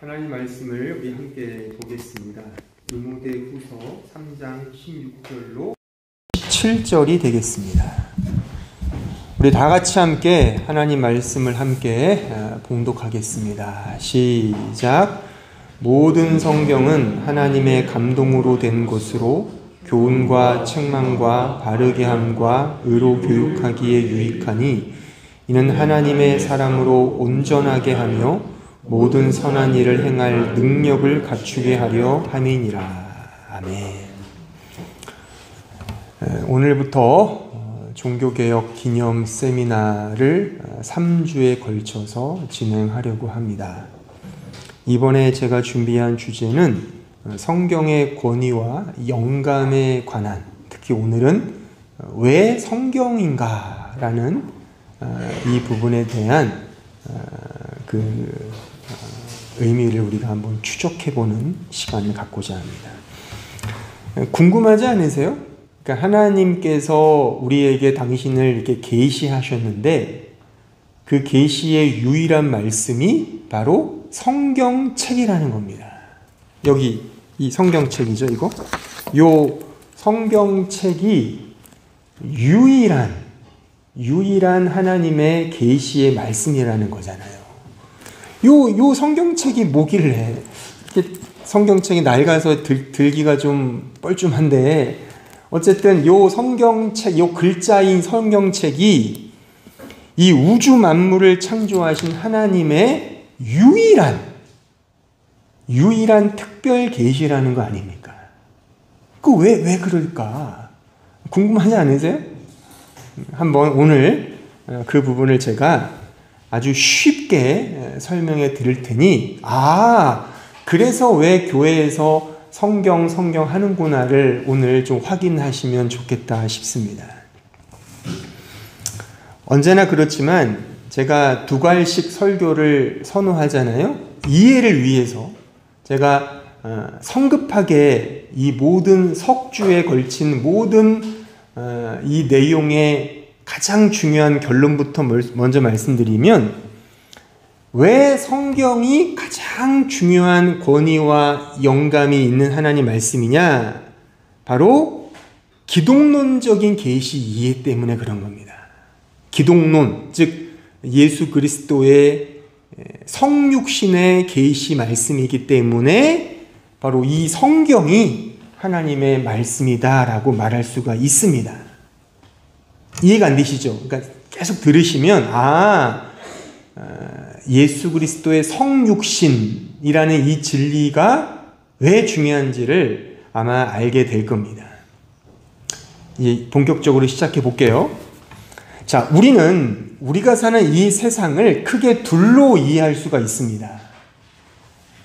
하나님 말씀을 우리 함께 보겠습니다. 디모데후서 3장 16절로 17절이 되겠습니다. 우리 다 같이 함께 하나님 말씀을 함께 봉독하겠습니다. 시작. 모든 성경은 하나님의 감동으로 된 것으로 교훈과 책망과 바르게 함과 의로 교육하기에 유익하니 이는 하나님의 사람으로 온전하게 하며 모든 선한 일을 행할 능력을 갖추게 하려 함이니라. 아멘. 오늘부터 종교개혁 기념 세미나를 3주에 걸쳐서 진행하려고 합니다. 이번에 제가 준비한 주제는 성경의 권위와 영감에 관한, 특히 오늘은 왜 성경인가라는 이 부분에 대한 의미를 우리가 한번 추적해보는 시간을 갖고자 합니다. 궁금하지 않으세요? 그러니까 하나님께서 우리에게 당신을 이렇게 계시하셨는데 그 계시의 유일한 말씀이 바로 성경책이라는 겁니다. 여기 이 성경책이죠, 이거? 요 성경책이 유일한 하나님의 계시의 말씀이라는 거잖아요. 요 성경책이 뭐길래, 성경책이 낡아서 들기가 좀 뻘쭘한데, 어쨌든 요 성경책, 요 글자인 성경책이 이 우주 만물을 창조하신 하나님의 유일한 특별 계시라는 거 아닙니까? 왜 그럴까? 궁금하지 않으세요? 한번 오늘 그 부분을 제가 아주 쉽게 설명해 드릴 테니, 그래서 왜 교회에서 성경 하는구나를 오늘 좀 확인하시면 좋겠다 싶습니다. 언제나 그렇지만 제가 두괄식 설교를 선호하잖아요. 이해를 위해서 제가 성급하게 이 모든 석주에 걸친 모든 이 내용의 가장 중요한 결론부터 먼저 말씀드리면, 왜 성경이 가장 중요한 권위와 영감이 있는 하나님 말씀이냐? 바로 기독론적인 계시 이해 때문에 그런 겁니다. 기독론, 즉 예수 그리스도의 성육신의 계시 말씀이기 때문에 바로 이 성경이 하나님의 말씀이다라고 말할 수가 있습니다. 이해가 안 되시죠? 그러니까 계속 들으시면 예수 그리스도의 성육신이라는 이 진리가 왜 중요한지를 아마 알게 될 겁니다. 이제 본격적으로 시작해 볼게요. 자, 우리가 사는 이 세상을 크게 둘로 이해할 수가 있습니다.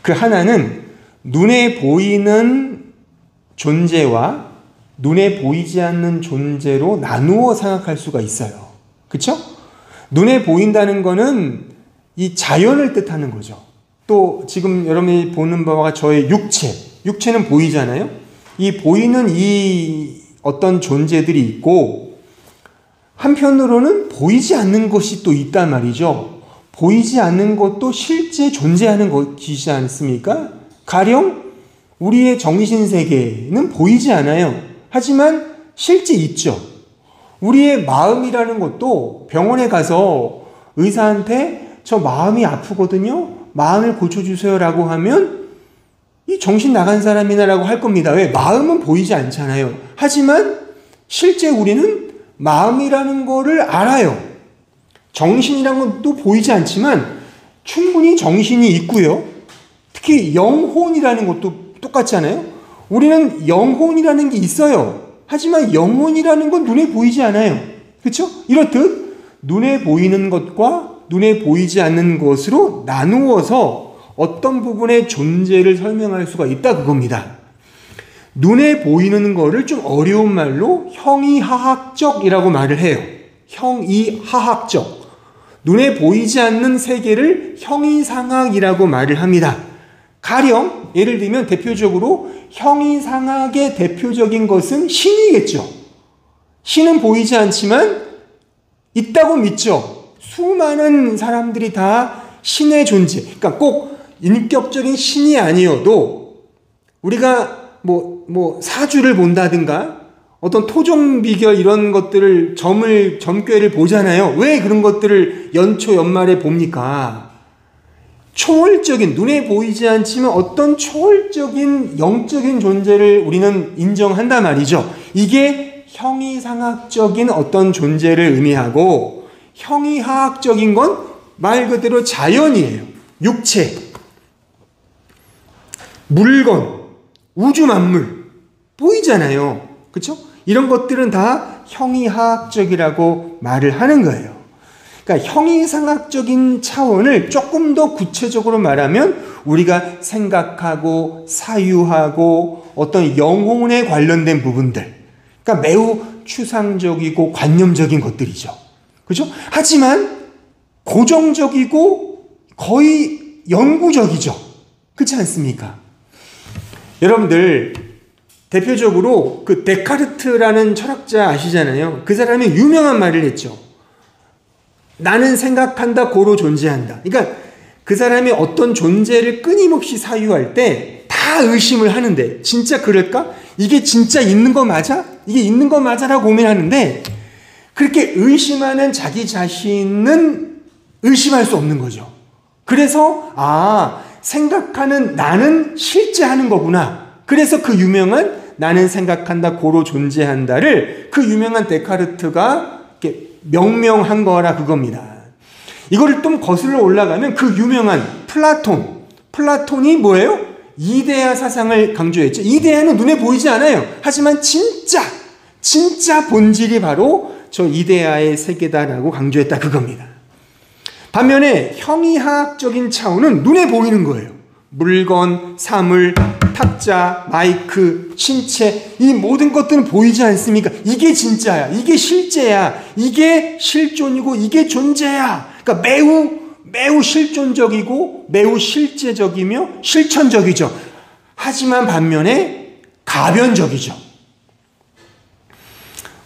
그 하나는 눈에 보이는 존재와 눈에 보이지 않는 존재로 나누어 생각할 수가 있어요. 그렇죠? 눈에 보인다는 거는 이 자연을 뜻하는 거죠. 또 지금 여러분이 보는 바와 저의 육체는 보이잖아요. 이 보이는 이 어떤 존재들이 있고, 한편으로는 보이지 않는 것이 또 있단 말이죠. 보이지 않는 것도 실제 존재하는 것이지 않습니까? 가령 우리의 정신세계는 보이지 않아요. 하지만 실제 있죠. 우리의 마음이라는 것도 병원에 가서 의사한테 저 마음이 아프거든요, 마음을 고쳐주세요 라고 하면 이 정신 나간 사람이나라고 할 겁니다. 왜? 마음은 보이지 않잖아요. 하지만 실제 우리는 마음이라는 거를 알아요. 정신이라는 건 또 보이지 않지만 충분히 정신이 있고요. 특히 영혼이라는 것도 똑같잖아요. 우리는 영혼이라는 게 있어요. 하지만 영혼이라는 건 눈에 보이지 않아요. 그렇죠? 이렇듯 눈에 보이는 것과 눈에 보이지 않는 것으로 나누어서 어떤 부분의 존재를 설명할 수가 있다, 그겁니다. 눈에 보이는 거를 좀 어려운 말로 형이하학적이라고 말을 해요. 형이하학적. 눈에 보이지 않는 세계를 형이상학이라고 말을 합니다. 가령 예를 들면 대표적으로 형이상학의 대표적인 것은 신이겠죠. 신은 보이지 않지만 있다고 믿죠. 수많은 사람들이 다 신의 존재, 그러니까 꼭 인격적인 신이 아니어도 우리가 사주를 본다든가 어떤 토종 비결 이런 것들을 점괘를 보잖아요. 왜 그런 것들을 연초 연말에 봅니까? 초월적인, 눈에 보이지 않지만 어떤 초월적인 영적인 존재를 우리는 인정한단 말이죠. 이게 형이상학적인 어떤 존재를 의미하고, 형이하학적인 건 말 그대로 자연이에요. 육체, 물건, 우주 만물 보이잖아요. 그렇죠? 이런 것들은 다 형이하학적이라고 말을 하는 거예요. 그러니까 형이상학적인 차원을 조금 더 구체적으로 말하면 우리가 생각하고 사유하고 어떤 영혼에 관련된 부분들, 그러니까 매우 추상적이고 관념적인 것들이죠. 그렇죠? 하지만 고정적이고 거의 영구적이죠. 그렇지 않습니까? 여러분들 대표적으로 그 데카르트라는 철학자 아시잖아요. 그 사람이 유명한 말을 했죠. 나는 생각한다, 고로 존재한다. 그러니까 그 사람이 어떤 존재를 끊임없이 사유할 때 다 의심을 하는데, 진짜 그럴까? 이게 진짜 있는 거 맞아? 이게 있는 거 맞아라고 고민하는데, 그렇게 의심하는 자기 자신은 의심할 수 없는 거죠. 그래서 생각하는 나는 실제 하는 거구나. 그래서 그 유명한 나는 생각한다, 고로 존재한다를 그 유명한 데카르트가 이렇게 명명한 거라 그겁니다. 이거를 좀 거슬러 올라가면 그 유명한 플라톤이 뭐예요? 이데아 사상을 강조했죠. 이데아는 눈에 보이지 않아요. 하지만 진짜 본질이 바로 저 이데아의 세계다라고 강조했다 그겁니다. 반면에 형이하학적인 차원은 눈에 보이는 거예요. 물건, 사물, 탁자, 마이크, 신체, 이 모든 것들은 보이지 않습니까? 이게 진짜야. 이게 실제야. 이게 실존이고 이게 존재야. 그러니까 매우 실존적이고 매우 실제적이며 실천적이죠. 하지만 반면에 가변적이죠.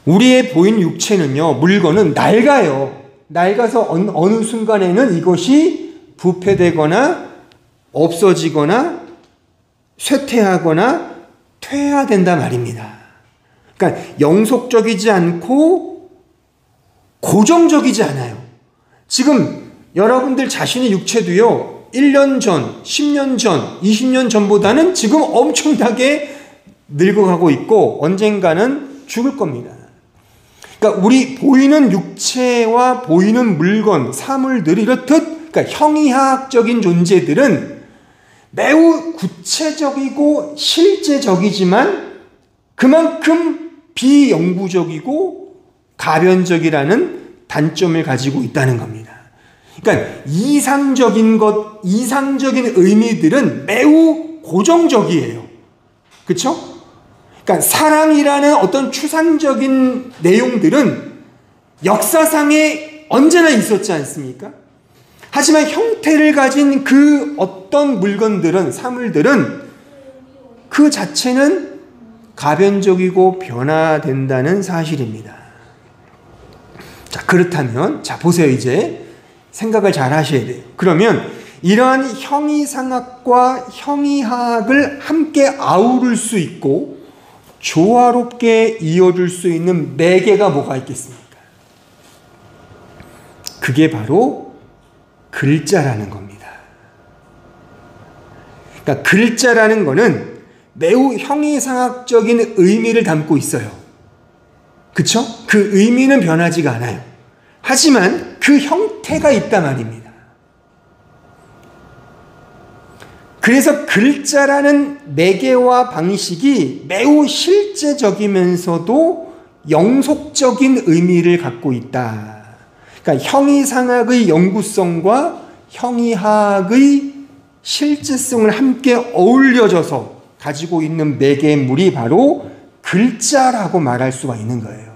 우리의 보이는 육체는요, 물건은 낡아요. 낡아서 어느 순간에는 이것이 부패되거나 없어지거나 쇠퇴하거나 퇴화된다 말입니다. 그러니까 영속적이지 않고 고정적이지 않아요. 지금 여러분들 자신의 육체도요, 1년 전, 10년 전, 20년 전보다는 지금 엄청나게 늙어가고 있고 언젠가는 죽을 겁니다. 그러니까 우리 보이는 육체와 보이는 물건, 사물들이 이렇듯, 그러니까 형이하학적인 존재들은 매우 구체적이고 실제적이지만 그만큼 비영구적이고 가변적이라는 단점을 가지고 있다는 겁니다. 그러니까 이상적인 의미들은 매우 고정적이에요. 그렇죠? 그러니까 사랑이라는 어떤 추상적인 내용들은 역사상에 언제나 있었지 않습니까? 하지만 형태를 가진 그 어떤 물건들은, 사물들은 그 자체는 가변적이고 변화된다는 사실입니다. 자, 그렇다면, 보세요. 이제 생각을 잘 하셔야 돼요. 그러면 이러한 형이상학과 형이하학을 함께 아우를 수 있고 조화롭게 이어줄 수 있는 매개가 뭐가 있겠습니까? 그게 바로 글자라는 겁니다. 그러니까 글자라는 거는 매우 형이상학적인 의미를 담고 있어요. 그쵸? 그 의미는 변하지가 않아요. 하지만 그 형태가 있단 말입니다. 그래서 글자라는 매개와 방식이 매우 실제적이면서도 영속적인 의미를 갖고 있다. 그러니까 형이상학의 영구성과 형이하학의 실제성을 함께 어울려져서 가지고 있는 매개물이 바로 글자라고 말할 수가 있는 거예요.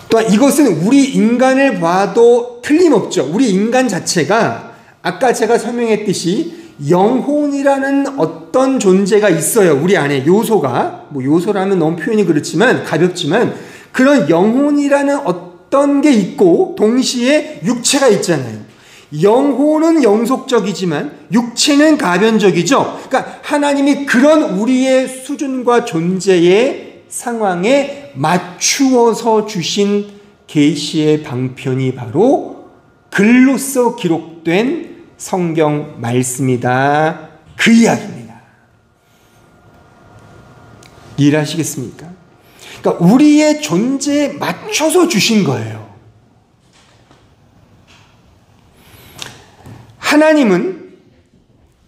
또한 이것은 우리 인간을 봐도 틀림없죠. 우리 인간 자체가 아까 제가 설명했듯이 영혼이라는 어떤 존재가 있어요. 우리 안에 요소가, 요소라면 너무 표현이 그렇지만 가볍지만 그런 영혼이라는 어떤 게 있고 동시에 육체가 있잖아요. 영혼은 영속적이지만 육체는 가변적이죠. 그러니까 하나님이 그런 우리의 수준과 존재의 상황에 맞추어서 주신 계시의 방편이 바로 글로써 기록된 성경 말씀이다. 그 이야기입니다. 이해하시겠습니까? 그러니까 우리의 존재에 맞춰서 주신 거예요. 하나님은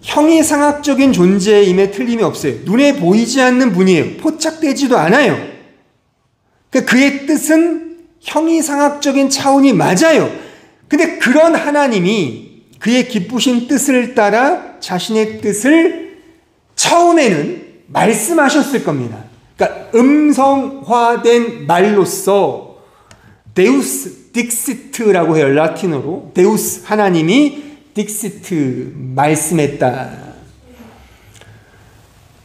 형이상학적인 존재임에 틀림이 없어요. 눈에 보이지 않는 분이에요. 포착되지도 않아요. 그러니까 그의 뜻은 형이상학적인 차원이 맞아요. 근데 그런 하나님이 그의 기쁘신 뜻을 따라 자신의 뜻을 처음에는 말씀하셨을 겁니다. 그러니까 음성화된 말로써 데우스 딕시트라고 해요. 라틴어로. 데우스 하나님이 딕시트 말씀했다.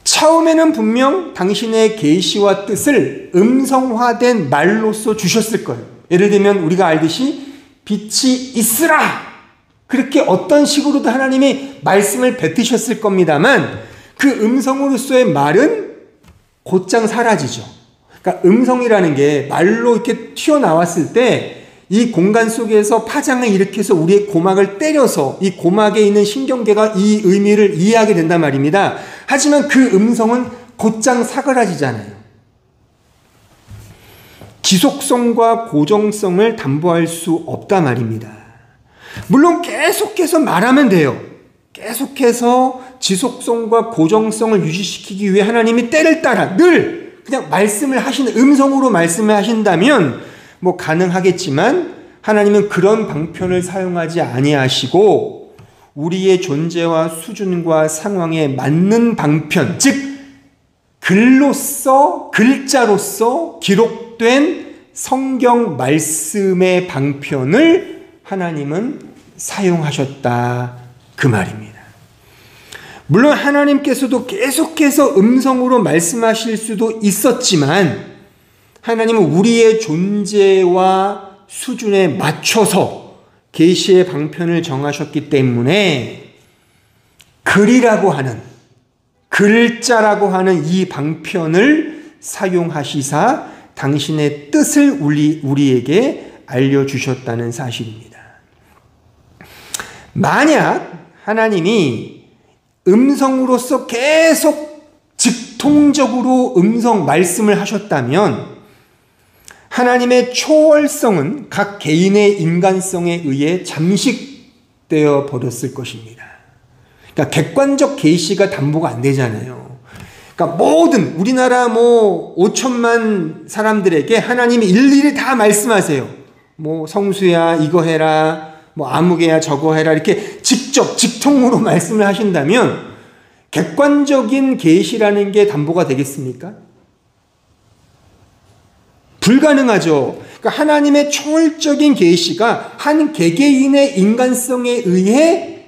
처음에는 분명 당신의 계시와 뜻을 음성화된 말로써 주셨을 거예요. 예를 들면 우리가 알듯이 빛이 있으라. 그렇게 어떤 식으로도 하나님이 말씀을 뱉으셨을 겁니다만 그 음성으로서의 말은 곧장 사라지죠. 그러니까 음성이라는 게 말로 이렇게 튀어나왔을 때 이 공간 속에서 파장을 일으켜서 우리의 고막을 때려서 이 고막에 있는 신경계가 이 의미를 이해하게 된단 말입니다. 하지만 그 음성은 곧장 사그라지잖아요. 지속성과 고정성을 담보할 수 없단 말입니다. 물론 계속해서 말하면 돼요. 계속해서 지속성과 고정성을 유지시키기 위해 하나님이 때를 따라 늘 그냥 말씀을 하시는 음성으로 말씀을 하신다면 뭐 가능하겠지만 하나님은 그런 방편을 사용하지 아니하시고 우리의 존재와 수준과 상황에 맞는 방편, 즉 글로써 글자로서 기록된 성경 말씀의 방편을 하나님은 사용하셨다 그 말입니다. 물론 하나님께서도 계속해서 음성으로 말씀하실 수도 있었지만 하나님은 우리의 존재와 수준에 맞춰서 계시의 방편을 정하셨기 때문에 글이라고 하는 글자라고 하는 이 방편을 사용하시사 당신의 뜻을 우리에게 알려주셨다는 사실입니다. 만약 하나님이 음성으로서 계속 즉통적으로 음성 말씀을 하셨다면 하나님의 초월성은 각 개인의 인간성에 의해 잠식되어 버렸을 것입니다. 그러니까 객관적 계시가 담보가 안 되잖아요. 그러니까 모든 우리나라 5천만 사람들에게 하나님이 일일이 다 말씀하세요. 성수야 이거 해라, 아무개야 저거 해라 이렇게 직접 직통으로 말씀을 하신다면 객관적인 계시라는 게 담보가 되겠습니까? 불가능하죠. 그러니까 하나님의 초월적인 계시가 한 개개인의 인간성에 의해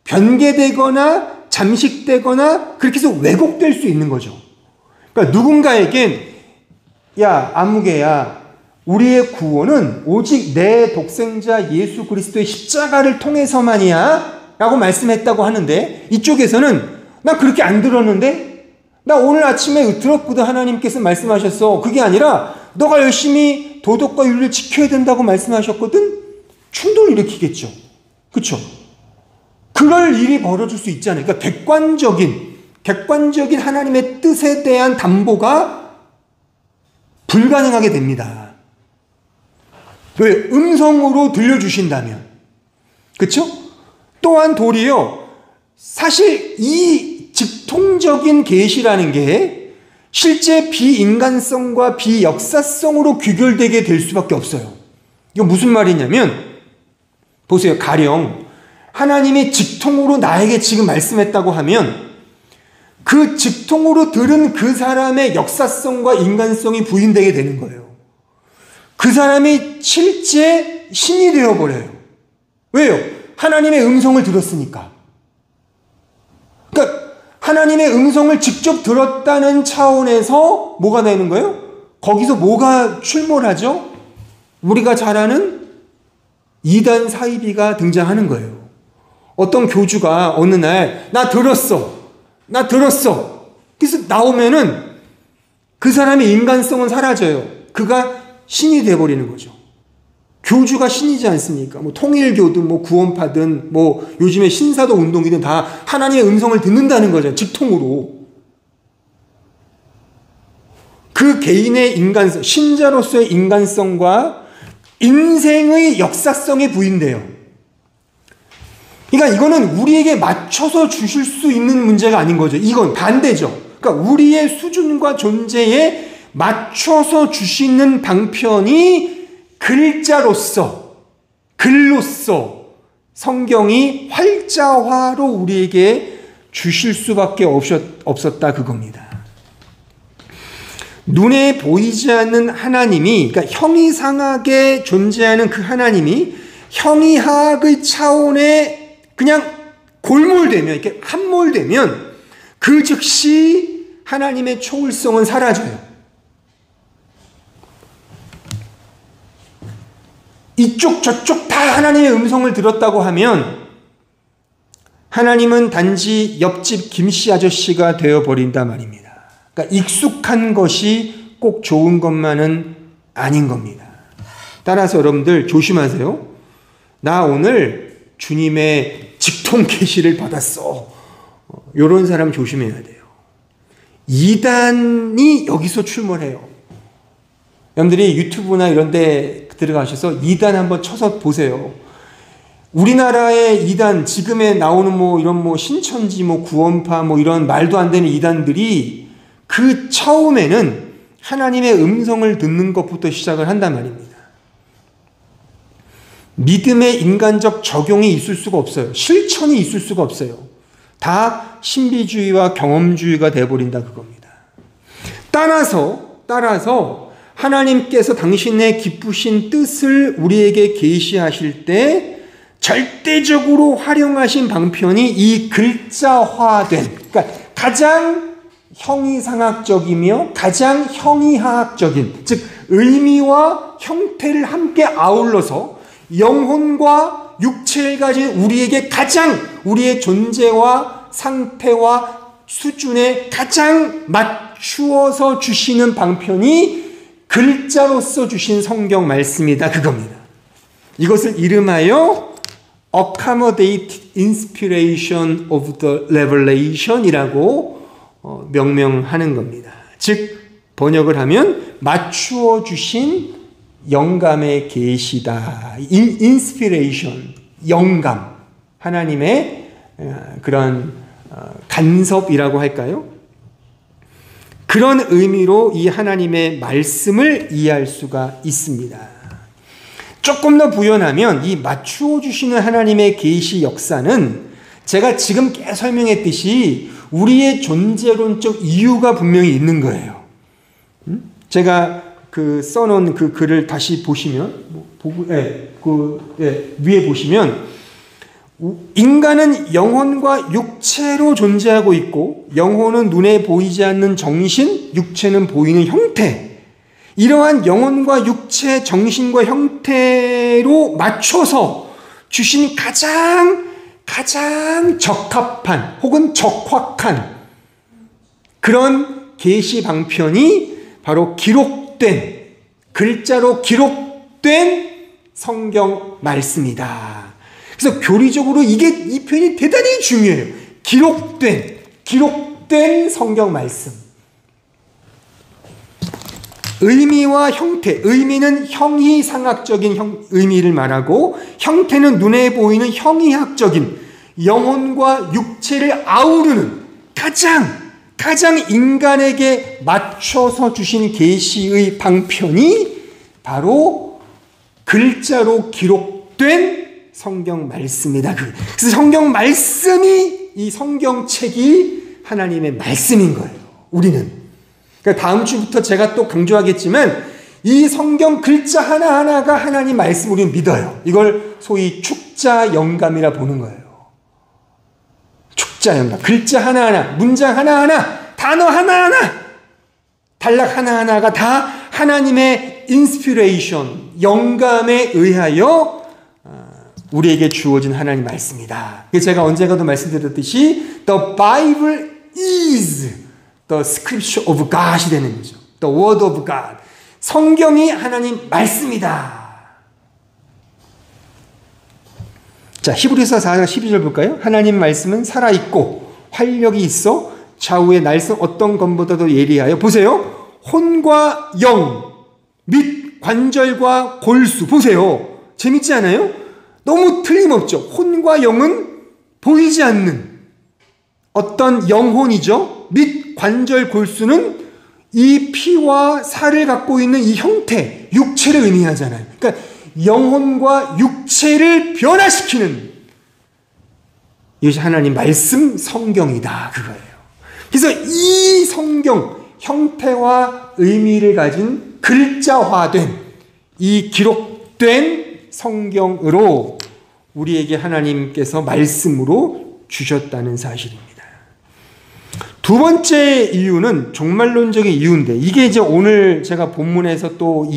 변개되거나 잠식되거나 그렇게 해서 왜곡될 수 있는 거죠. 그러니까 누군가에겐 야 아무개야 우리의 구원은 오직 내 독생자 예수 그리스도의 십자가를 통해서만이야 라고 말씀했다고 하는데 이쪽에서는 나 그렇게 안 들었는데 나 오늘 아침에 들었거든 하나님께서 말씀하셨어. 그게 아니라 너가 열심히 도덕과 윤리를 지켜야 된다고 말씀하셨거든. 충돌을 일으키겠죠. 그렇죠? 그럴 일이 벌어질 수 있잖아요. 그러니까 객관적인 하나님의 뜻에 대한 담보가 불가능하게 됩니다. 왜? 음성으로 들려주신다면. 그렇죠? 또한 도리어 사실 이 즉통적인 계시라는 게 실제 비인간성과 비역사성으로 귀결되게 될 수밖에 없어요. 이거 무슨 말이냐면 보세요. 가령 하나님이 직통으로 나에게 지금 말씀했다고 하면 그 직통으로 들은 그 사람의 역사성과 인간성이 부인되게 되는 거예요. 그 사람이 실제 신이 되어버려요. 왜요? 하나님의 음성을 들었으니까. 그러니까 하나님의 음성을 직접 들었다는 차원에서 뭐가 되는 거예요? 거기서 뭐가 출몰하죠? 우리가 잘 아는 이단 사이비가 등장하는 거예요. 어떤 교주가 어느 날 나 들었어. 그래서 나오면은 그 사람의 인간성은 사라져요. 그가 신이 돼버리는 거죠. 교주가 신이지 않습니까? 뭐 통일교든 뭐 구원파든 뭐 요즘에 신사도 운동이든 다 하나님의 음성을 듣는다는 거죠. 직통으로. 그 개인의 인간성, 신자로서의 인간성과 인생의 역사성이 부인돼요. 그러니까 이거는 우리에게 맞춰서 주실 수 있는 문제가 아닌 거죠. 이건 반대죠. 그러니까 우리의 수준과 존재에 맞춰서 주시는 방편이 글자로서, 글로서 성경이 활자화로 우리에게 주실 수밖에 없었다 그겁니다. 눈에 보이지 않는 하나님이, 그러니까 형이상하게 존재하는 그 하나님이 형이하학의 차원에 그냥 골몰되면, 이렇게 함몰되면 그 즉시 하나님의 초월성은 사라져요. 이쪽 저쪽 다 하나님의 음성을 들었다고 하면 하나님은 단지 옆집 김씨 아저씨가 되어버린다 말입니다. 그러니까 익숙한 것이 꼭 좋은 것만은 아닌 겁니다. 따라서 여러분들 조심하세요. 나 오늘 주님의 직통 계시를 받았어. 이런 사람 조심해야 돼요. 이단이 여기서 출몰해요. 여러분들이 유튜브나 이런 데 들어가셔서 이단 한번 쳐서 보세요. 우리나라의 이단, 지금에 나오는 뭐 이런 뭐 신천지, 뭐 구원파, 뭐 이런 말도 안 되는 이단들이 그 처음에는 하나님의 음성을 듣는 것부터 시작을 한단 말입니다. 믿음의 인간적 적용이 있을 수가 없어요. 실천이 있을 수가 없어요. 다 신비주의와 경험주의가 되어버린다 그겁니다. 따라서 하나님께서 당신의 기쁘신 뜻을 우리에게 계시하실 때 절대적으로 활용하신 방편이 이 글자화된, 그러니까 가장 형이상학적이며 가장 형이하학적인, 즉 의미와 형태를 함께 아울러서 영혼과 육체를 가진 우리에게 가장 우리의 존재와 상태와 수준에 가장 맞추어서 주시는 방편이 글자로서 주신 성경 말씀이다 그겁니다. 이것을 이름하여 Accommodate Inspiration of the Revelation이라고 명명하는 겁니다. 즉 번역을 하면 맞추어 주신 영감의 계시다. 인스피레이션, 영감, 하나님의 그런 간섭이라고 할까요? 그런 의미로 이 하나님의 말씀을 이해할 수가 있습니다. 조금 더 부연하면 이 맞추어 주시는 하나님의 계시 역사는 제가 지금 설명했듯이 우리의 존재론적 이유가 분명히 있는 거예요. 제가 써놓은 그 글을 다시 보시면, 위에 보시면, 인간은 영혼과 육체로 존재하고 있고, 영혼은 눈에 보이지 않는 정신, 육체는 보이는 형태. 이러한 영혼과 육체, 정신과 형태로 맞춰서 주신 가장 적합한 혹은 적확한 그런 계시 방편이 바로 글자로 기록된 성경 말씀이다. 그래서 교리적으로 이 표현이 대단히 중요해요. 기록된 성경 말씀. 의미와 형태, 의미는 형이상학적인 의미를 말하고 형태는 눈에 보이는 형이학적인 영혼과 육체를 아우르는 가장 인간에게 맞춰서 주신 계시의 방편이 바로 글자로 기록된 성경 말씀이다. 그래서 성경 말씀이, 이 성경책이 하나님의 말씀인 거예요. 우리는. 그러니까 다음 주부터 제가 또 강조하겠지만 이 성경 글자 하나하나가 하나님 말씀 우리는 믿어요. 이걸 소위 축자 영감이라 보는 거예요. 축자 영감. 글자 하나하나, 문장 하나하나, 단어 하나하나, 단락 하나하나가 다 하나님의 인스피레이션, 영감에 의하여 우리에게 주어진 하나님 말씀이다. 제가 언젠가도 말씀드렸듯이 The Bible is the scripture of God이 되는 거죠. The word of God. 성경이 하나님 말씀이다. 자, 히브리서 4장 12절 볼까요? 하나님 말씀은 살아있고 활력이 있어 좌우의 날선 어떤 것보다도 예리하여 보세요. 혼과 영 및 관절과 골수 보세요. 재밌지 않아요? 너무 틀림없죠. 혼과 영은 보이지 않는 어떤 영혼이죠. 및 관절 골수는 이 피와 살을 갖고 있는 이 형태, 육체를 의미하잖아요. 그러니까 영혼과 육체를 변화시키는 이것이 하나님 말씀 성경이다. 그거예요. 그래서 이 성경 형태와 의미를 가진 글자화된 이 기록된 성경으로 우리에게 하나님께서 말씀으로 주셨다는 사실입니다. 두 번째 이유는 종말론적인 이유인데 이게 이제 오늘 제가 본문에서 또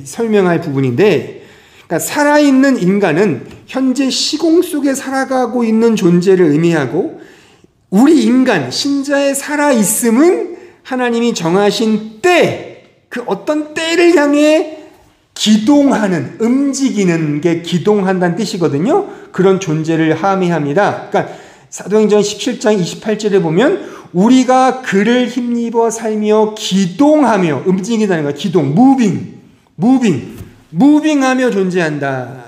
설명할 부분인데, 그러니까 살아있는 인간은 현재 시공 속에 살아가고 있는 존재를 의미하고 우리 인간, 신자의 살아있음은 하나님이 정하신 때, 그 어떤 때를 향해 기동하는, 움직이는 게 기동한다는 뜻이거든요. 그런 존재를 함의합니다. 그러니까 사도행전 17장 28절에 보면 우리가 그를 힘입어 살며 기동하며, 움직이다는 거야. 기동, 무빙하며 존재한다.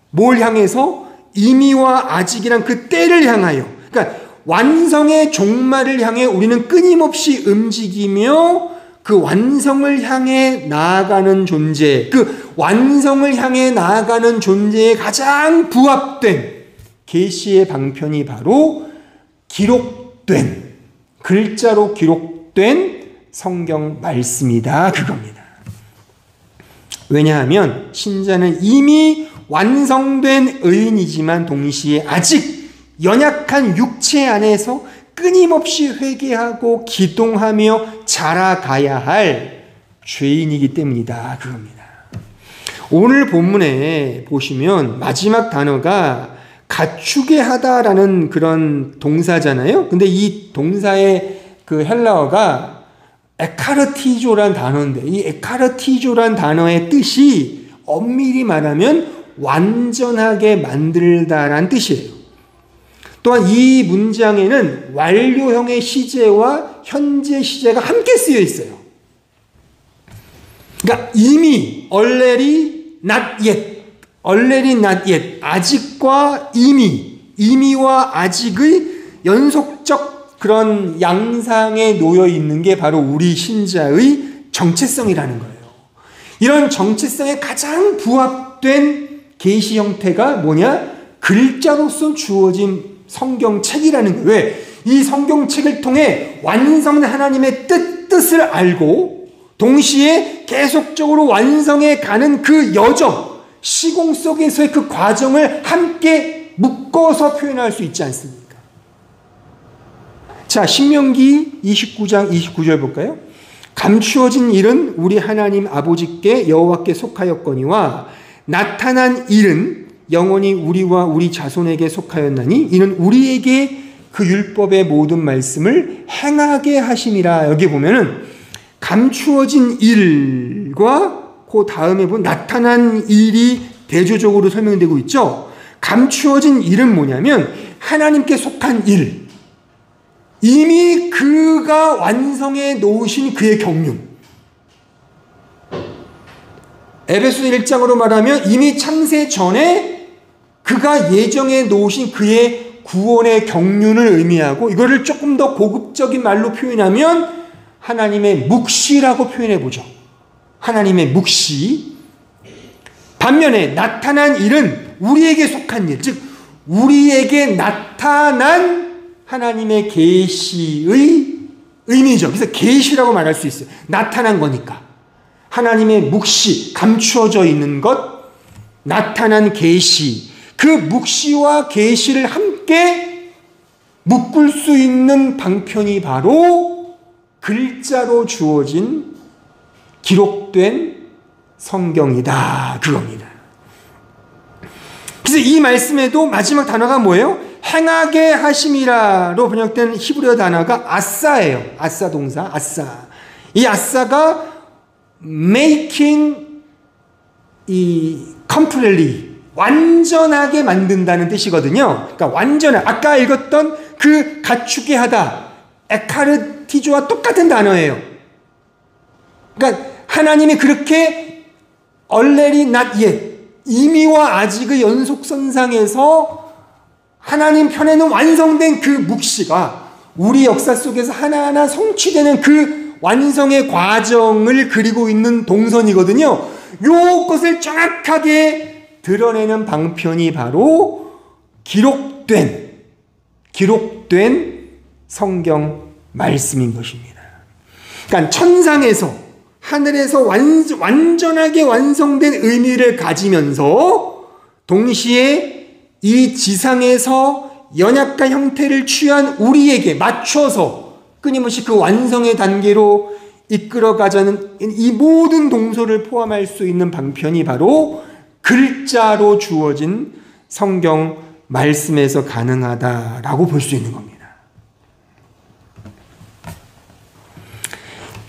뭘 향해서? 이미와 아직이란 그 때를 향하여. 그러니까 완성의 종말을 향해 우리는 끊임없이 움직이며 그 완성을 향해 나아가는 존재, 그 완성을 향해 나아가는 존재에 가장 부합된 계시의 방편이 바로 기록된, 글자로 기록된 성경 말씀이다. 그겁니다. 왜냐하면 신자는 이미 완성된 의인이지만 동시에 아직 연약한 육체 안에서 끊임없이 회개하고 기동하며 자라가야 할 죄인이기 때문이다. 그겁니다. 오늘 본문에 보시면 마지막 단어가 갖추게 하다라는 그런 동사잖아요. 근데 이 동사의 그 헬라어가 에카르티조란 단어인데 이 에카르티조란 단어의 뜻이 엄밀히 말하면 완전하게 만들다라는 뜻이에요. 또한 이 문장에는 완료형의 시제와 현재 시제가 함께 쓰여 있어요. 그러니까 이미, already, not yet, 아직과 이미와 아직의 연속적 그런 양상에 놓여 있는 게 바로 우리 신자의 정체성이라는 거예요. 이런 정체성에 가장 부합된 계시 형태가 뭐냐? 글자로서 주어진 성경책이라는 거예요. 왜? 이 성경책을 통해 완성된 하나님의 뜻을 알고 동시에 계속적으로 완성해 가는 그 여정, 시공 속에서의 그 과정을 함께 묶어서 표현할 수 있지 않습니까? 자, 신명기 29장 29절 볼까요? 감추어진 일은 우리 하나님 아버지께 여호와께 속하였거니와 나타난 일은 영원히 우리와 우리 자손에게 속하였나니 이는 우리에게 그 율법의 모든 말씀을 행하게 하심이라. 여기 보면은 감추어진 일과 그 다음에 보면 나타난 일이 대조적으로 설명되고 있죠. 감추어진 일은 뭐냐면 하나님께 속한 일, 이미 그가 완성해 놓으신 그의 경륜. 에베소서 1장으로 말하면 이미 창세 전에 그가 예정해 놓으신 그의 구원의 경륜을 의미하고, 이거를 조금 더 고급적인 말로 표현하면 하나님의 묵시라고 표현해 보죠. 하나님의 묵시. 반면에 나타난 일은 우리에게 속한 일, 즉 우리에게 나타난 하나님의 계시의 의미죠. 그래서 계시라고 말할 수 있어요. 나타난 거니까. 하나님의 묵시, 감추어져 있는 것, 나타난 계시. 그 묵시와 계시를 함께 묶을 수 있는 방편이 바로 글자로 주어진 기록된 성경이다. 그겁니다. 그래서 이 말씀에도 마지막 단어가 뭐예요? 행하게 하심이라로 번역된 히브리어 단어가 아싸예요. 아싸 동사, 아싸. 이 아싸가 making completely, 완전하게 만든다는 뜻이거든요. 그러니까 완전한, 아까 읽었던 그 갖추게 하다, 에카르티조와 똑같은 단어예요. 그러니까 하나님이 그렇게 already not yet, 이미와 아직의 연속선상에서 하나님 편에는 완성된 그 묵시가 우리 역사 속에서 하나하나 성취되는 그 완성의 과정을 그리고 있는 동선이거든요. 요것을 정확하게 드러내는 방편이 바로 기록된 성경 말씀인 것입니다. 그러니까 천상에서, 하늘에서 완전하게 완성된 의미를 가지면서 동시에 이 지상에서 연약한 형태를 취한 우리에게 맞춰서 끊임없이 그 완성의 단계로 이끌어가자는 이 모든 동서를 포함할 수 있는 방편이 바로 글자로 주어진 성경 말씀에서 가능하다라고 볼 수 있는 겁니다.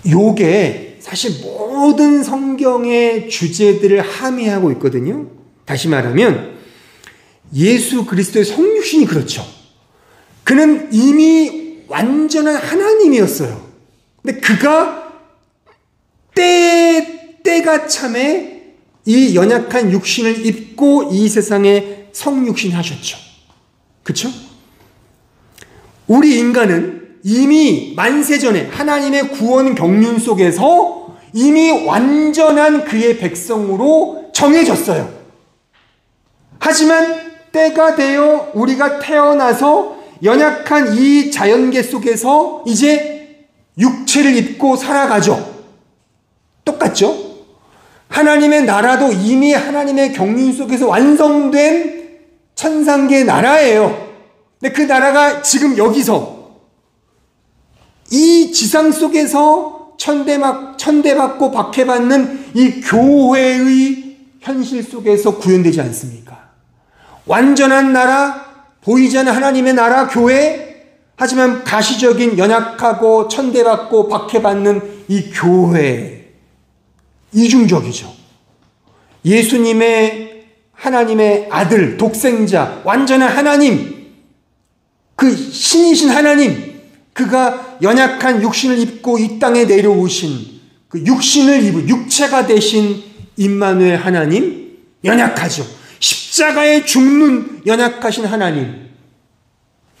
요게 사실 모든 성경의 주제들을 함의하고 있거든요. 다시 말하면 예수 그리스도의 성육신이 그렇죠. 그는 이미 완전한 하나님이었어요. 근데 그가 때가 참에 이 연약한 육신을 입고 이 세상에 성육신 하셨죠. 그렇죠? 우리 인간은 이미 만세전에 하나님의 구원 경륜 속에서 이미 완전한 그의 백성으로 정해졌어요. 하지만 때가 되어 우리가 태어나서 연약한 이 자연계 속에서 이제 육체를 입고 살아가죠. 똑같죠? 하나님의 나라도 이미 하나님의 경륜 속에서 완성된 천상계의 나라예요. 근데 그 나라가 지금 여기서 이 지상 속에서 천대받고 박해받는 이 교회의 현실 속에서 구현되지 않습니까? 완전한 나라, 보이지 않는 하나님의 나라, 교회, 하지만 가시적인 연약하고 천대받고 박해받는 이 교회, 이중적이죠. 예수님의 하나님의 아들, 독생자, 완전한 하나님, 그 신이신 하나님, 그가 연약한 육신을 입고 이 땅에 내려오신 그 육신을 입은 육체가 되신 임마누엘 하나님, 연약하죠. 십자가에 죽는 연약하신 하나님,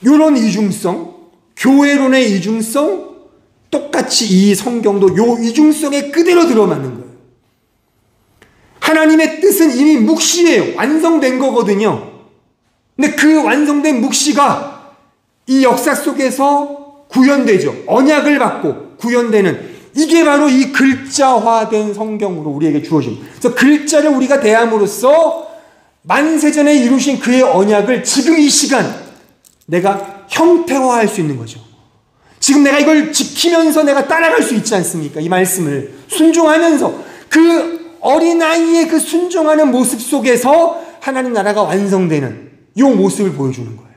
이런 이중성, 교회론의 이중성, 똑같이 이 성경도 요 이중성에 그대로 들어맞는 거예요. 하나님의 뜻은 이미 묵시예요. 완성된 거거든요. 근데 그 완성된 묵시가 이 역사 속에서 구현되죠. 언약을 받고 구현되는, 이게 바로 이 글자화된 성경으로 우리에게 주어집니다. 그래서 글자를 우리가 대함으로써 만세전에 이루신 그의 언약을 지금 이 시간 내가 형태화할 수 있는 거죠. 지금 내가 이걸 지키면서 내가 따라갈 수 있지 않습니까? 이 말씀을 순종하면서 그 어린아이의 그 순종하는 모습 속에서 하나님 나라가 완성되는 이 모습을 보여주는 거예요.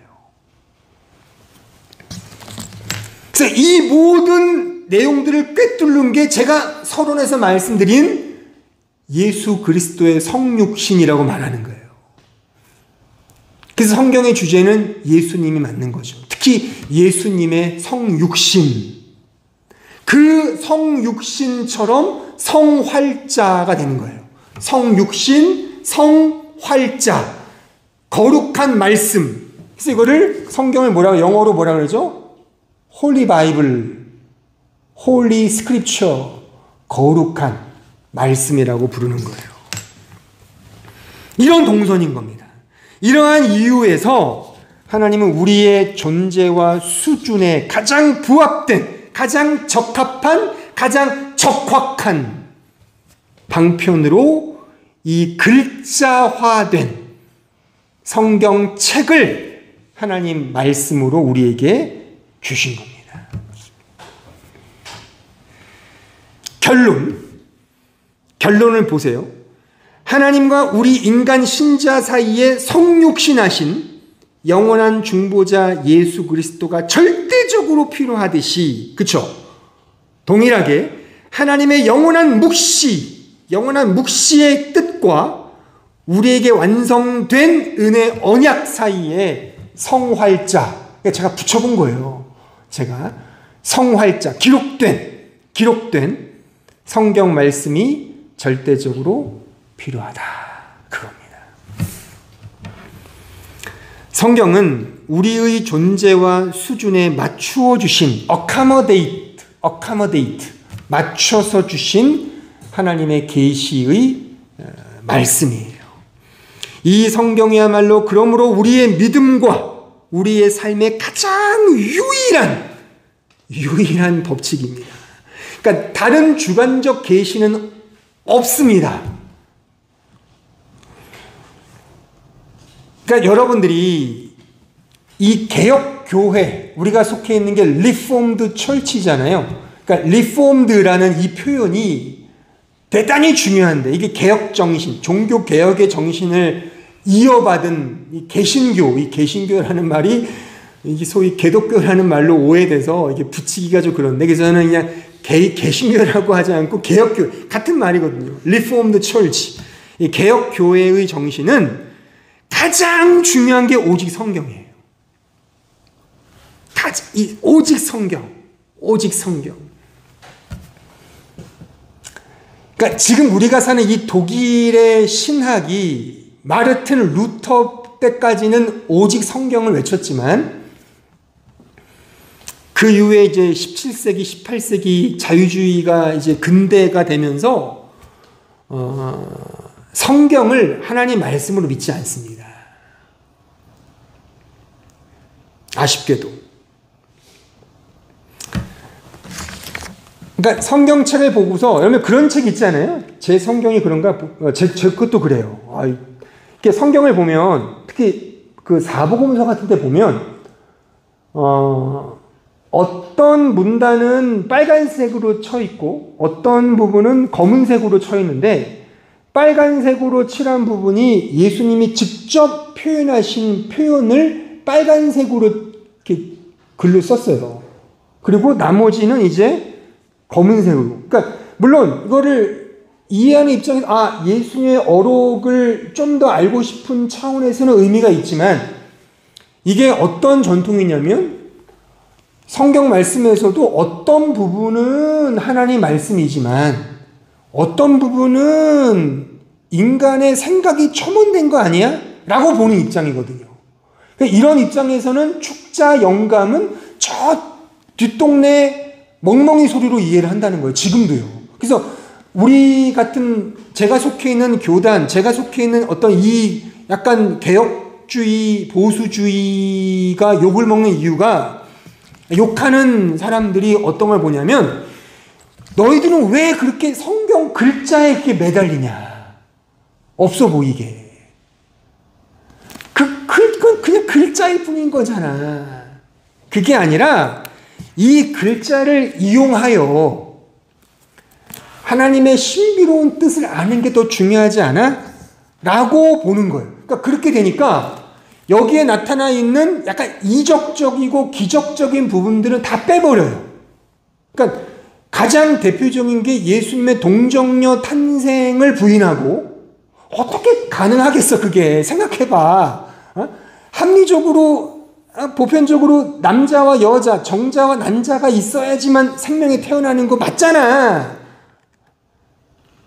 그래서 이 모든 내용들을 꿰뚫는 게 제가 서론에서 말씀드린 예수 그리스도의 성육신이라고 말하는 거예요. 그래서 성경의 주제는 예수님이 맞는 거죠. 특히 예수님의 성육신. 그 성육신처럼 성활자가 되는 거예요. 성육신, 성활자. 거룩한 말씀. 그래서 이거를 성경을 영어로 뭐라 그러죠? 홀리 바이블, 홀리 스크립처, 거룩한 말씀이라고 부르는 거예요. 이런 동선인 겁니다. 이러한 이유에서 하나님은 우리의 존재와 수준에 가장 부합된, 가장 적합한, 가장 적확한 방편으로 이 글자화된 성경책을 하나님 말씀으로 우리에게 주신 겁니다. 결론을 보세요. 하나님과 우리 인간 신자 사이에 성육신하신 영원한 중보자 예수 그리스도가 절대적으로 필요하듯이, 그쵸? 동일하게 하나님의 영원한 묵시의 뜻과 우리에게 완성된 은혜 언약 사이에 성활자, 제가 붙여본 거예요. 제가 성활자, 기록된 성경 말씀이 절대적으로 필요하다. 그겁니다. 성경은 우리의 존재와 수준에 맞추어 주신 accommodate 맞춰서 주신 하나님의 계시의 말씀이에요. 이 성경이야말로 그러므로 우리의 믿음과 우리의 삶의 가장 유일한 법칙입니다. 그러니까 다른 주관적 계시는 없습니다. 그러니까 여러분들이 이 개혁교회, 우리가 속해 있는 게 리폼드 철치잖아요. 그러니까 리폼드라는 이 표현이 대단히 중요한데, 이게 개혁 정신, 종교 개혁의 정신을 이어받은 이 개신교라는 말이 이게 소위 개독교라는 말로 오해돼서 이게 붙이기가 좀 그런데, 그래서 저는 그냥 개신교라고 하지 않고 개혁교, 같은 말이거든요. 리폼드 철치. 이 개혁교회의 정신은 가장 중요한 게 오직 성경이에요. 오직 성경. 그러니까 지금 우리가 사는 이 독일의 신학이 마르틴 루터 때까지는 오직 성경을 외쳤지만, 그 이후에 이제 17세기, 18세기 자유주의가 이제 근대가 되면서 성경을 하나님 말씀으로 믿지 않습니다. 아쉽게도. 그러니까 성경책을 보고서, 여러분 그런 책 있잖아요. 제 성경이 그런가? 제 것도 그래요. 이렇게 성경을 보면, 특히 그 사복음서 같은 데 보면, 어떤 문단은 빨간색으로 쳐 있고, 어떤 부분은 검은색으로 쳐 있는데, 빨간색으로 칠한 부분이 예수님이 직접 표현하신 표현을 빨간색으로 이렇게 글로 썼어요. 그리고 나머지는 이제 검은색으로. 그러니까 물론 이거를 이해하는 입장에서 예수님의 어록을 좀 더 알고 싶은 차원에서는 의미가 있지만, 이게 어떤 전통이냐면 성경 말씀에서도 어떤 부분은 하나님 말씀이지만 어떤 부분은 인간의 생각이 첨언된 거 아니야? 라고 보는 입장이거든요. 그러니까 이런 입장에서는 축자 영감은 저 뒷동네 멍멍이 소리로 이해를 한다는 거예요. 지금도요. 그래서 우리 같은, 제가 속해 있는 교단, 제가 속해 있는 어떤 이 약간 개혁주의, 보수주의가 욕을 먹는 이유가, 욕하는 사람들이 어떤 걸 보냐면, 너희들은 왜 그렇게 성경 글자에 이렇게 매달리냐. 없어 보이게. 그건 그냥 글자일 뿐인 거잖아. 그게 아니라, 이 글자를 이용하여 하나님의 신비로운 뜻을 아는 게 더 중요하지 않아? 라고 보는 거예요. 그러니까 그렇게 되니까 여기에 나타나 있는 약간 이적적이고 기적적인 부분들은 다 빼버려요. 그러니까 가장 대표적인 게 예수님의 동정녀 탄생을 부인하고, 어떻게 가능하겠어 그게. 생각해봐. 합리적으로, 보편적으로 남자와 여자, 정자와 난자가 있어야지만 생명이 태어나는 거 맞잖아.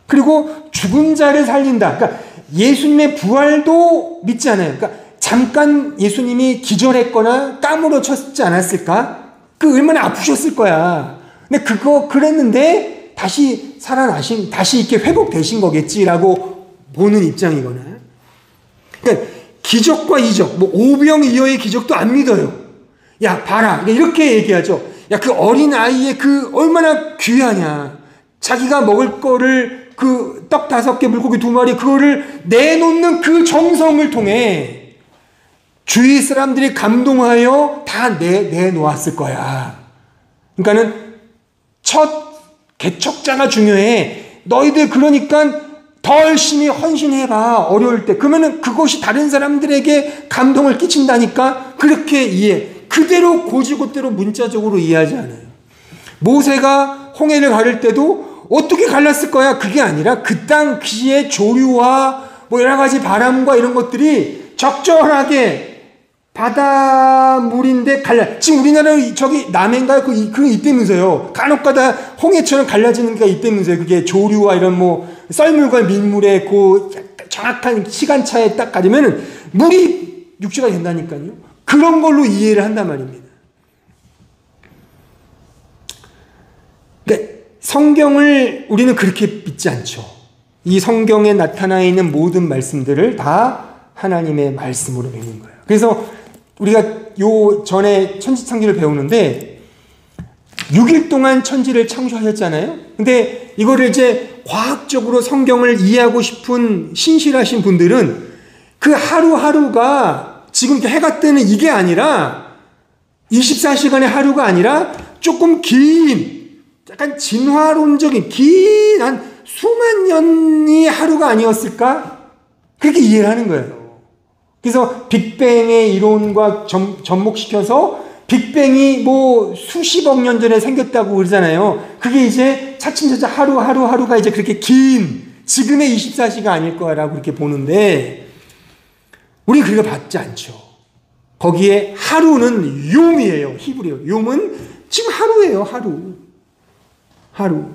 그리고 죽은 자를 살린다. 그러니까 예수님의 부활도 믿지 않아요. 그러니까 잠깐 예수님이 기절했거나 까무러쳤지 않았을까? 그 얼마나 아프셨을 거야. 근데 그랬는데 다시 살아나신, 다시 이렇게 회복되신 거겠지라고 보는 입장이거나. 그러니까 기적과 이적, 오병이어의 기적도 안 믿어요. 야, 봐라. 이렇게 얘기하죠. 야, 그 어린 아이의 그 얼마나 귀하냐. 자기가 먹을 거를 그 떡 5개, 물고기 2마리, 그거를 내놓는 그 정성을 통해 주위 사람들이 감동하여 다 내놓았을 거야. 그러니까는 첫 개척자가 중요해. 너희들 그러니까 더 열심히 헌신해봐. 어려울 때. 그러면은 그것이 다른 사람들에게 감동을 끼친다니까. 그렇게 그대로 고지고대로 문자적으로 이해하지 않아요. 모세가 홍해를 가를 때도 어떻게 갈랐을 거야? 그게 아니라 그 당시의 조류와 뭐 여러 가지 바람과 이런 것들이 적절하게 바닷물인데 지금 우리나라 저기 남해인가요? 그 이때면서요. 간혹가다 홍해처럼 갈라지는 게 이때면서요. 그게 조류와 이런 뭐 썰물과 민물의 그 정확한 시간차에 딱 가려면 물이 육지가 된다니까요. 그런 걸로 이해를 한단 말입니다. 근데 성경을 우리는 그렇게 믿지 않죠. 이 성경에 나타나 있는 모든 말씀들을 다 하나님의 말씀으로 믿는 거예요. 그래서 우리가 요 전에 천지창조를 배우는데 6일 동안 천지를 창조하셨잖아요. 근데 이거를 이제 과학적으로 성경을 이해하고 싶은 신실하신 분들은 그 하루하루가 지금 해가 뜨는 이게 아니라 24시간의 하루가 아니라 조금 긴, 약간 진화론적인 긴 한 수만 년이 하루가 아니었을까? 그렇게 이해를 하는 거예요. 그래서 빅뱅의 이론과 접목시켜서 빅뱅이 뭐 수십억 년 전에 생겼다고 그러잖아요. 그게 이제 차츰차츰 하루가 이제 그렇게 긴 지금의 24시가 아닐 거라고 그렇게 보는데 우리 그렇게 받지 않죠. 거기에 하루는 욤이에요. 히브리어. 욤은 지금 하루예요. 하루.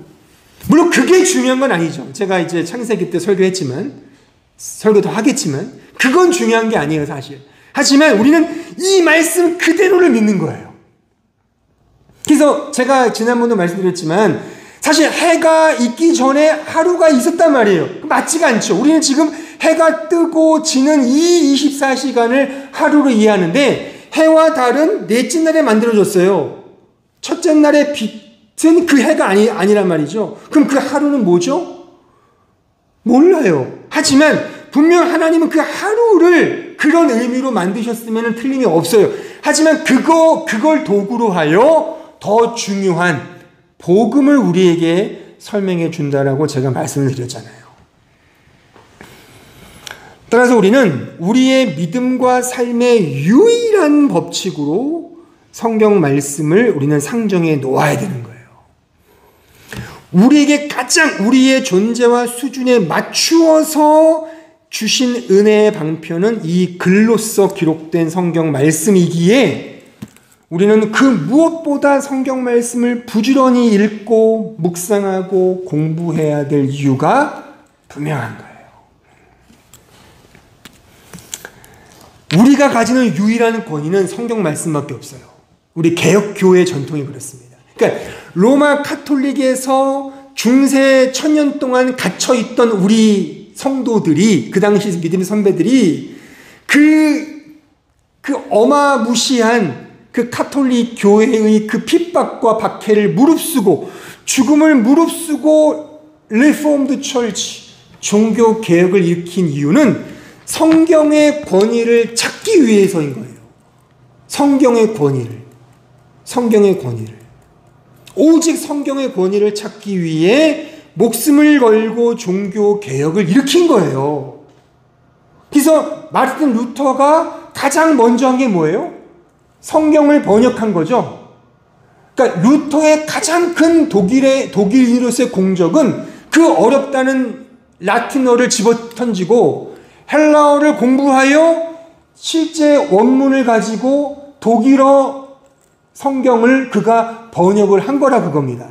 물론 그게 중요한 건 아니죠. 제가 이제 창세기 때 설교도 하겠지만 그건 중요한 게 아니에요, 사실. 하지만 우리는 이 말씀 그대로를 믿는 거예요. 그래서 제가 지난번도 말씀드렸지만 사실 해가 있기 전에 하루가 있었단 말이에요. 맞지가 않죠. 우리는 지금 해가 뜨고 지는 이 24시간을 하루로 이해하는데 해와 달은 넷째 날에 만들어졌어요. 첫째 날의 빛은 그 해가 아니란 말이죠. 그럼 그 하루는 뭐죠? 몰라요. 하지만 분명 하나님은 그 하루를 그런 의미로 만드셨으면 틀림이 없어요. 하지만 그걸 도구로 하여 더 중요한 복음을 우리에게 설명해 준다라고 제가 말씀을 드렸잖아요. 따라서 우리는 우리의 믿음과 삶의 유일한 법칙으로 성경 말씀을 우리는 상정해 놓아야 되는 거예요. 우리에게 가장 우리의 존재와 수준에 맞추어서 주신 은혜의 방편은 이 글로써 기록된 성경 말씀이기에 우리는 그 무엇보다 성경 말씀을 부지런히 읽고 묵상하고 공부해야 될 이유가 분명한 거예요. 우리가 가지는 유일한 권위는 성경 말씀밖에 없어요. 우리 개혁교회 전통이 그렇습니다. 그러니까 로마 카톨릭에서 중세 1000년 동안 갇혀있던 우리 성도들이, 그 당시 믿음의 선배들이 그 어마무시한 그 카톨릭 교회의 그 핍박과 박해를 무릅쓰고 죽음을 무릅쓰고 리포음드 철치, 종교 개혁을 일으킨 이유는 성경의 권위를 찾기 위해서인 거예요. 성경의 권위를. 오직 성경의 권위를 찾기 위해 목숨을 걸고 종교 개혁을 일으킨 거예요. 그래서 마르틴 루터가 가장 먼저 한 게 뭐예요? 성경을 번역한 거죠. 그러니까 루터의 가장 큰 독일인으로서의 공적은 그 어렵다는 라틴어를 집어던지고 헬라어를 공부하여 실제 원문을 가지고 독일어 성경을 그가 번역을 한 거라 그겁니다.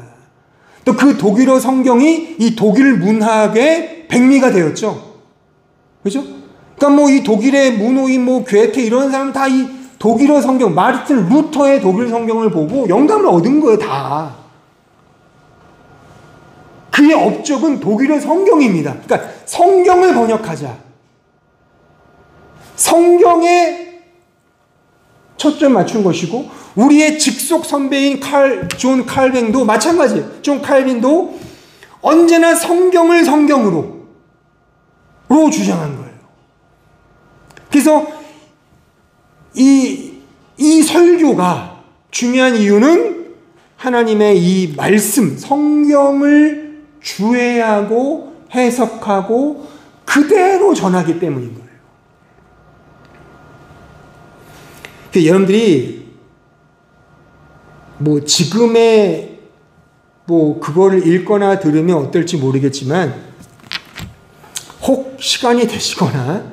또 그 독일어 성경이 이 독일 문학의 백미가 되었죠. 그죠? 그러니까 뭐 이 독일의 문호인 뭐 괴테 이런 사람 다 이 독일어 성경, 마르틴 루터의 독일 성경을 보고 영감을 얻은 거예요, 다. 그의 업적은 독일어 성경입니다. 그러니까 성경을 번역하자. 성경에 초점 맞춘 것이고 우리의 직속 선배인 존 칼빈도 마찬가지예요. 존 칼빈도 언제나 성경을 성경으로 주장한 거예요. 그래서 이 설교가 중요한 이유는 하나님의 이 말씀, 성경을 주의하고 해석하고 그대로 전하기 때문인 거예요. 여러분들이 뭐 지금의 뭐 그거를 읽거나 들으면 어떨지 모르겠지만 혹 시간이 되시거나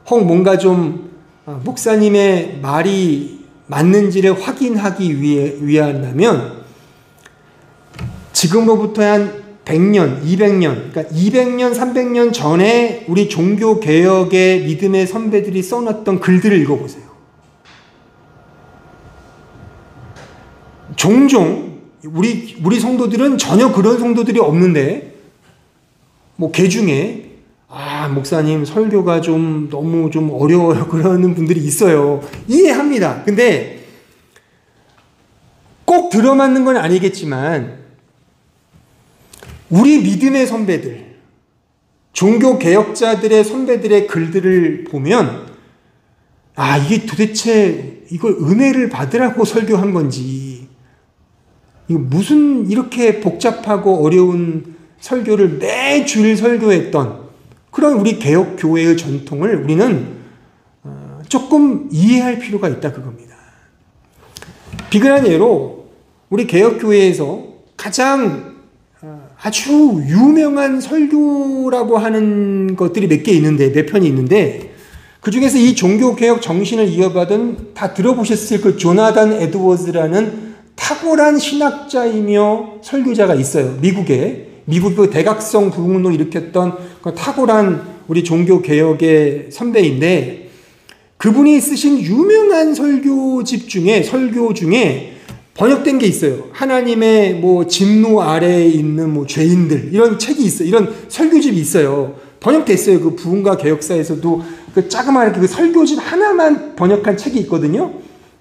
혹 뭔가 좀 목사님의 말이 맞는지를 확인하기 위한다면 지금으로부터 한 100년, 200년, 그러니까 200년, 300년 전에 우리 종교개혁의 믿음의 선배들이 써놨던 글들을 읽어보세요. 종종 우리 성도들은 전혀 그런 성도들이 없는데 뭐 개중에 목사님 설교가 좀 너무 좀 어려워요 그러는 분들이 있어요. 이해합니다. 근데 꼭 들어맞는 건 아니겠지만 우리 믿음의 선배들, 종교개혁자들의 선배들의 글들을 보면 이게 도대체 이걸 은혜를 받으라고 설교한 건지 이거 무슨 이렇게 복잡하고 어려운 설교를 매주일 설교했던 그런 우리 개혁교회의 전통을 우리는 조금 이해할 필요가 있다 그겁니다. 비근한 예로 우리 개혁교회에서 가장 아주 유명한 설교라고 하는 것들이 몇 개 있는데, 몇 편이 있는데 그 중에서 이 종교개혁 정신을 이어받은 다 들어보셨을 그 조나단 에드워즈라는 탁월한 신학자이며 설교자가 있어요. 미국 그 대각성 부흥운동을 일으켰던 그 탁월한 우리 종교개혁의 선배인데 그분이 쓰신 유명한 설교 중에 번역된 게 있어요. 하나님의 뭐 진노 아래에 있는 뭐 죄인들 이런 책이 있어요. 이런 설교집이 있어요. 번역됐어요. 그 부흥과 개혁사에서도 그 자그마하게 그 설교집 하나만 번역한 책이 있거든요.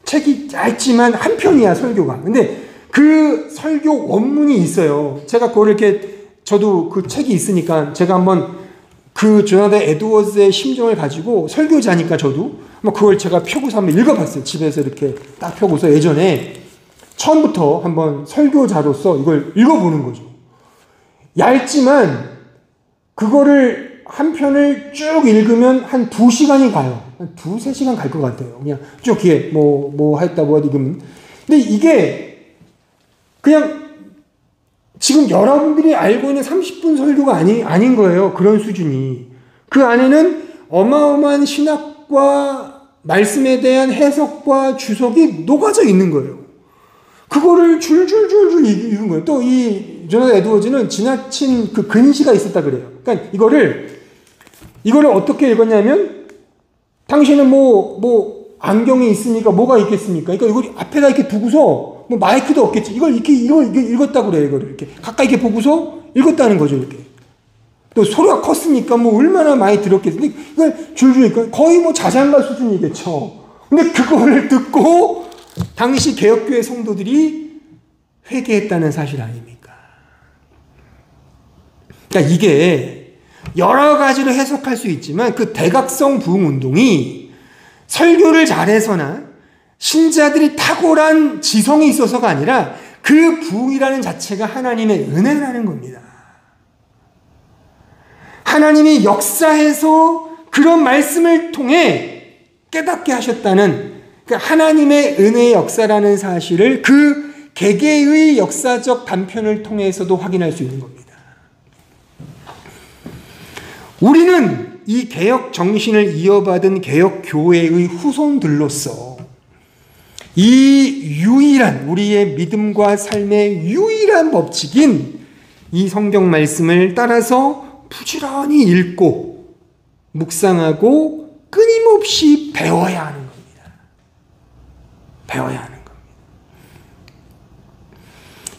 책이 얇지만 한 편이야 설교가. 근데 그 설교 원문이 있어요. 제가 그걸 이렇게 저도 그 책이 있으니까 제가 한번 그 조나단 에드워즈의 심정을 가지고 설교자니까 저도 그걸 제가 펴고서 한번 읽어봤어요. 집에서 이렇게 딱 펴고서 예전에 처음부터 한번 설교자로서 이걸 읽어보는 거죠. 얇지만 그거를 한 편을 쭉 읽으면 한 2시간이 가요. 한 2-3시간 갈 것 같아요. 그냥 쭉 이렇게 뭐 읽으면. 근데 이게 그냥 지금 여러분들이 알고 있는 30분 설교가 아닌 거예요. 그런 수준이. 그 안에는 어마어마한 신학과 말씀에 대한 해석과 주석이 녹아져 있는 거예요. 그거를 줄줄줄줄 읽은 거예요. 또 이 조나단 에드워즈는 지나친 그 근시가 있었다 그래요. 그러니까 이거를 어떻게 읽었냐면 당신은 뭐 안경이 있으니까 뭐가 있겠습니까? 그러니까 이걸 앞에다 이렇게 두고서 뭐 마이크도 없겠지. 이걸 읽었다고 그래요. 이거를 이렇게 가까이 이렇게 보고서 읽었다는 거죠. 이렇게. 또 소리가 컸으니까 뭐 얼마나 많이 들었겠어요. 이걸 줄줄 읽고 거의 뭐 자장가 수준이겠죠. 근데 그거를 듣고 당시 개혁교회 성도들이 회개했다는 사실 아닙니까? 그러니까 이게 여러 가지로 해석할 수 있지만 그 대각성 부흥운동이 설교를 잘해서나 신자들이 탁월한 지성이 있어서가 아니라 그 부흥이라는 자체가 하나님의 은혜라는 겁니다. 하나님이 역사해서 그런 말씀을 통해 깨닫게 하셨다는 하나님의 은혜의 역사라는 사실을 그 개개의 역사적 단편을 통해서도 확인할 수 있는 겁니다. 우리는 이 개혁 정신을 이어받은 개혁 교회의 후손들로서 이 유일한 우리의 믿음과 삶의 유일한 법칙인 이 성경 말씀을 따라서 부지런히 읽고 묵상하고 끊임없이 배워야 하는 겁니다. 배워야 하는 겁니다.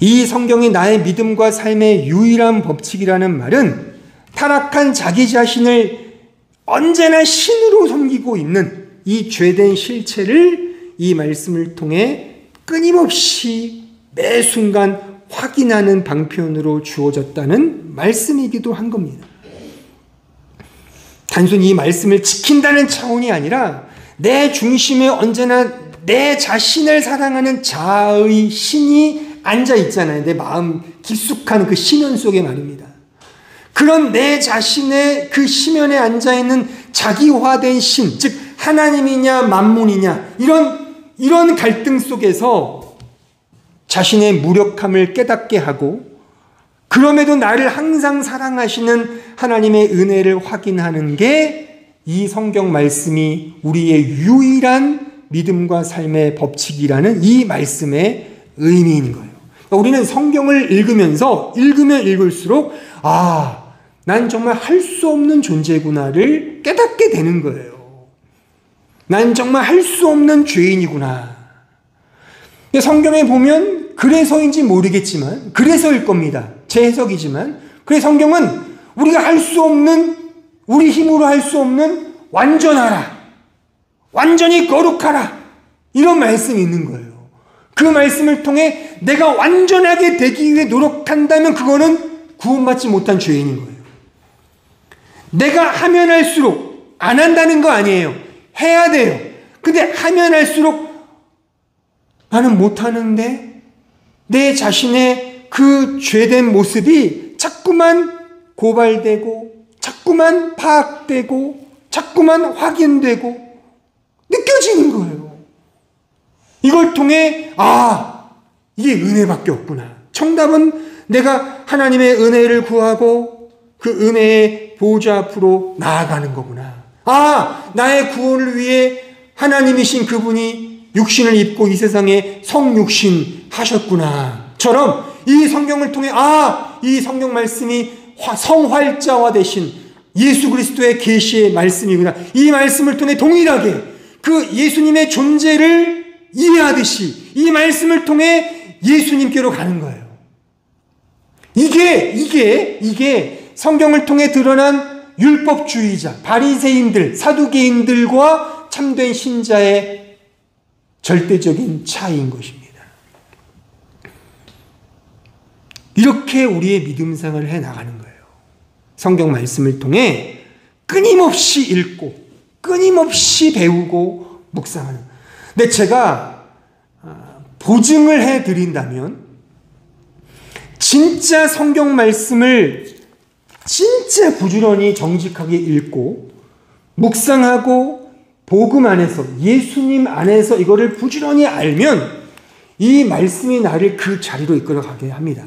이 성경이 나의 믿음과 삶의 유일한 법칙이라는 말은 타락한 자기 자신을 언제나 신으로 섬기고 있는 이 죄된 실체를 이 말씀을 통해 끊임없이 매 순간 확인하는 방편으로 주어졌다는 말씀이기도 한 겁니다. 단순히 이 말씀을 지킨다는 차원이 아니라 내 중심에 언제나 내 자신을 사랑하는 자아의 신이 앉아 있잖아요. 내 마음 깊숙한 그 심연 속에 말입니다. 그런 내 자신의 그 시면에 앉아있는 자기화된 신, 즉 하나님이냐 만문이냐 이런 갈등 속에서 자신의 무력함을 깨닫게 하고 그럼에도 나를 항상 사랑하시는 하나님의 은혜를 확인하는 게 이 성경 말씀이 우리의 유일한 믿음과 삶의 법칙이라는 이 말씀의 의미인 거예요. 그러니까 우리는 성경을 읽으면 읽을수록 난 정말 할 수 없는 존재구나를 깨닫게 되는 거예요. 난 정말 할 수 없는 죄인이구나. 성경에 보면 그래서인지 모르겠지만 그래서일 겁니다. 제 해석이지만 그래서 성경은 우리가 할 수 없는 우리 힘으로 할 수 없는 완전하라. 완전히 거룩하라. 이런 말씀이 있는 거예요. 그 말씀을 통해 내가 완전하게 되기 위해 노력한다면 그거는 구원받지 못한 죄인인 거예요. 내가 하면 할수록 안 한다는 거 아니에요. 해야 돼요. 근데 하면 할수록 나는 못하는데 내 자신의 그 죄된 모습이 자꾸만 고발되고 자꾸만 파악되고 자꾸만 확인되고 느껴지는 거예요. 이걸 통해 이게 은혜밖에 없구나. 정답은 내가 하나님의 은혜를 구하고 그 은혜의 보좌 앞으로 나아가는 거구나. 나의 구원을 위해 하나님이신 그분이 육신을 입고 이 세상에 성육신 하셨구나. 처럼 이 성경을 통해 이 성경 말씀이 성활자화 되신 예수 그리스도의 계시의 말씀이구나. 이 말씀을 통해 동일하게 그 예수님의 존재를 이해하듯이 이 말씀을 통해 예수님께로 가는 거예요. 이게 성경을 통해 드러난 율법주의자, 바리새인들, 사두개인들과 참된 신자의 절대적인 차이인 것입니다. 이렇게 우리의 믿음 생활을 해 나가는 거예요. 성경 말씀을 통해 끊임없이 읽고 끊임없이 배우고 묵상하는. 근데 제가 보증을 해드린다면 진짜 성경 말씀을 진짜 부지런히 정직하게 읽고 묵상하고 복음 안에서 예수님 안에서 이거를 부지런히 알면 이 말씀이 나를 그 자리로 이끌어가게 합니다.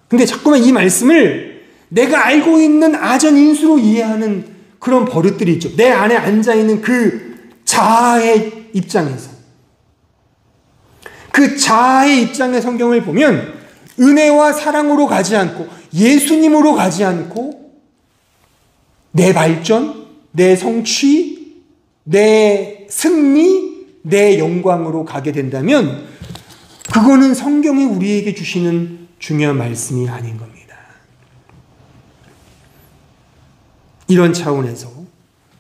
근데 자꾸만 이 말씀을 내가 알고 있는 아전인수로 이해하는 그런 버릇들이 있죠. 내 안에 앉아있는 그 자아의 입장에서. 그 자아의 입장의 성경을 보면 은혜와 사랑으로 가지 않고 예수님으로 가지 않고 내 발전, 내 성취, 내 승리, 내 영광으로 가게 된다면 그거는 성경이 우리에게 주시는 중요한 말씀이 아닌 겁니다. 이런 차원에서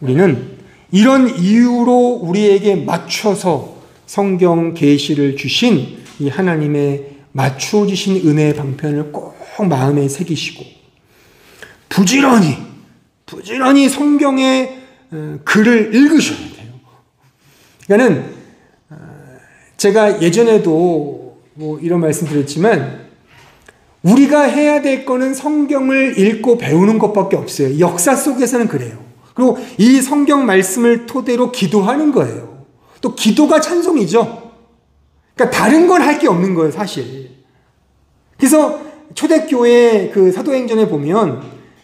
우리는 이런 이유로 우리에게 맞춰서 성경 계시를 주신 이 하나님의 맞추어 주신 은혜의 방편을 꼭 마음에 새기시고 부지런히 성경의 글을 읽으셔야 돼요. 그러니까는 제가 예전에도 이런 말씀 드렸지만 우리가 해야 될 거는 성경을 읽고 배우는 것밖에 없어요. 역사 속에서는 그래요. 그리고 이 성경 말씀을 토대로 기도하는 거예요. 또 기도가 찬송이죠. 그러니까 다른 건 할 게 없는 거예요, 사실. 그래서 초대교회 그 사도행전에 보면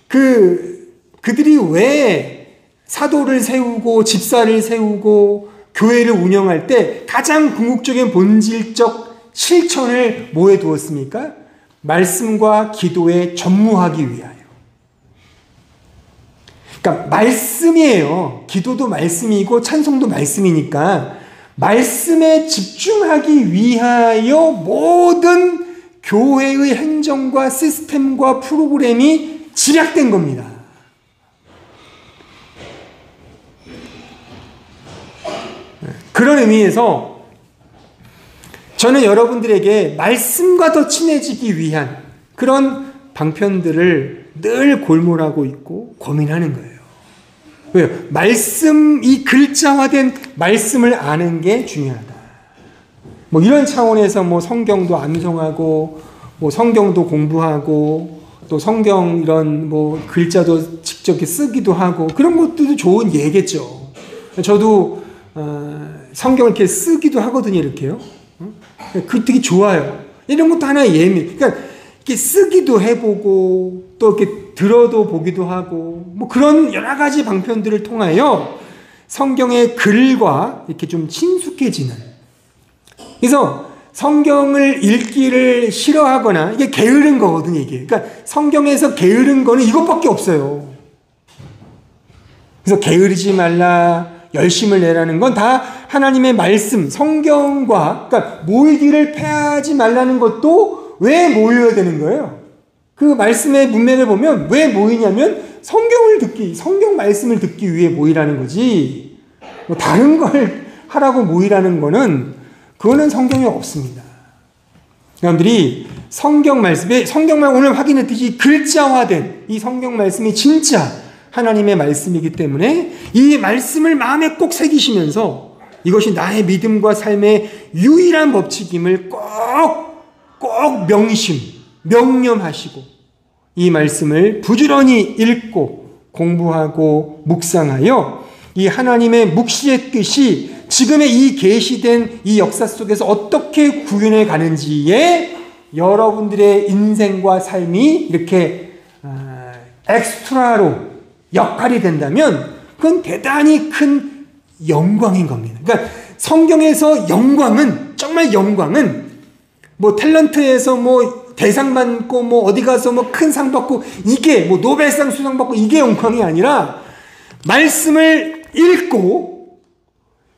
그들이 왜 사도를 세우고 집사를 세우고 교회를 운영할 때 가장 궁극적인 본질적 실천을 뭐에 두었습니까? 말씀과 기도에 전무하기 위하여. 그러니까 말씀이에요. 기도도 말씀이고 찬송도 말씀이니까 말씀에 집중하기 위하여 모든 교회의 행정과 시스템과 프로그램이 집약된 겁니다. 그런 의미에서 저는 여러분들에게 말씀과 더 친해지기 위한 그런 방편들을 늘 골몰하고 있고 고민하는 거예요. 왜요? 이 글자화된 말씀을 아는 게 중요하다. 이런 차원에서 성경도 암송하고 성경도 공부하고 또 성경 이런 뭐 글자도 직접 이렇게 쓰기도 하고 그런 것도 좋은 예겠죠. 저도 성경을 이렇게 쓰기도 하거든요, 이렇게요. 그 되게 좋아요. 이런 것도 하나의 예입니다. 그러니까 이렇게 쓰기도 해보고 또 이렇게 들어도 보기도 하고 뭐 그런 여러 가지 방편들을 통하여 성경의 글과 이렇게 좀 친숙해지는. 그래서 성경을 읽기를 싫어하거나 이게 게으른 거거든요, 이게. 그러니까 성경에서 게으른 거는 이것밖에 없어요. 그래서 게으르지 말라, 열심을 내라는 건 다 하나님의 말씀, 성경과, 그러니까 모이기를 패하지 말라는 것도 왜 모여야 되는 거예요? 그 말씀의 문맥을 보면 왜 모이냐면 성경 말씀을 듣기 위해 모이라는 거지, 뭐 다른 걸 하라고 모이라는 거는 그거는 성경에 없습니다. 여러분들이 성경 말씀에, 성경만 오늘 확인했듯이 글자화된 이 성경 말씀이 진짜 하나님의 말씀이기 때문에 이 말씀을 마음에 꼭 새기시면서 이것이 나의 믿음과 삶의 유일한 법칙임을 꼭 명념하시고 이 말씀을 부지런히 읽고 공부하고 묵상하여 이 하나님의 묵시의 뜻이 지금의 이 계시된 이 역사 속에서 어떻게 구현해 가는지에 여러분들의 인생과 삶이 이렇게 엑스트라로 역할이 된다면 그건 대단히 큰 영광인 겁니다. 그러니까 성경에서 영광은, 정말 영광은 뭐 탤런트에서 뭐 대상 받고 뭐 어디 가서 뭐 큰 상 받고 이게 뭐 노벨상 수상 받고 이게 영광이 아니라 말씀을 읽고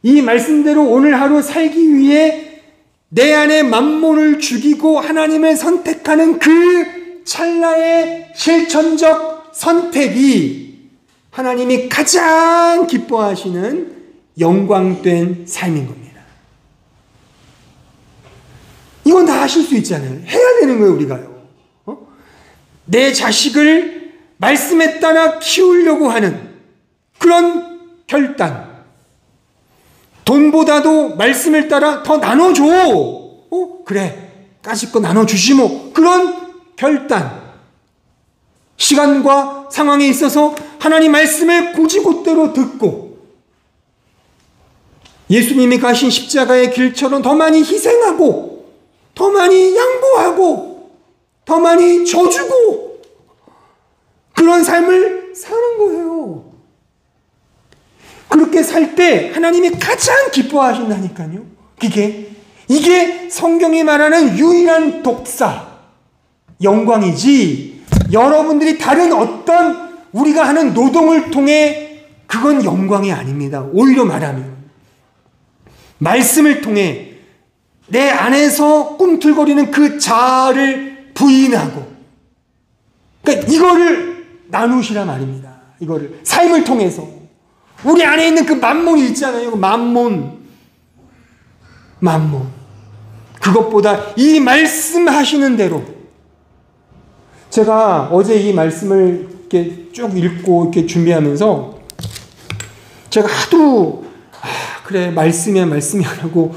이 말씀대로 오늘 하루 살기 위해 내 안에 만몬을 죽이고 하나님을 선택하는 그 찰나의 실천적 선택이 하나님이 가장 기뻐하시는 영광된 삶인 겁니다. 이건 다 하실 수 있잖아요. 해야 되는 거예요, 우리가요. 내 자식을 말씀에 따라 키우려고 하는 그런 결단. 돈보다도 말씀을 따라 더 나눠줘. 그래. 까짓 거 나눠주지 뭐. 그런 결단. 시간과 상황에 있어서 하나님 말씀을 곧이곧대로 듣고 예수님이 가신 십자가의 길처럼 더 많이 희생하고 더 많이 양보하고 더 많이 져주고 그런 삶을 사는 거예요. 그렇게 살 때 하나님이 가장 기뻐하신다니까요. 이게 성경이 말하는 유일한 독사 영광이지, 여러분들이 다른 어떤 우리가 하는 노동을 통해 그건 영광이 아닙니다. 오히려 말하면 말씀을 통해 내 안에서 꿈틀거리는 그 자아를 부인하고, 그러니까 이거를 나누시라 말입니다. 이거를 삶을 통해서 우리 안에 있는 그 만몬이 있잖아요. 만몬. 그것보다 이 말씀하시는 대로, 제가 어제 이 말씀을 이렇게 쭉 읽고 이렇게 준비하면서 제가 하도 그래 말씀이야 말씀이야라고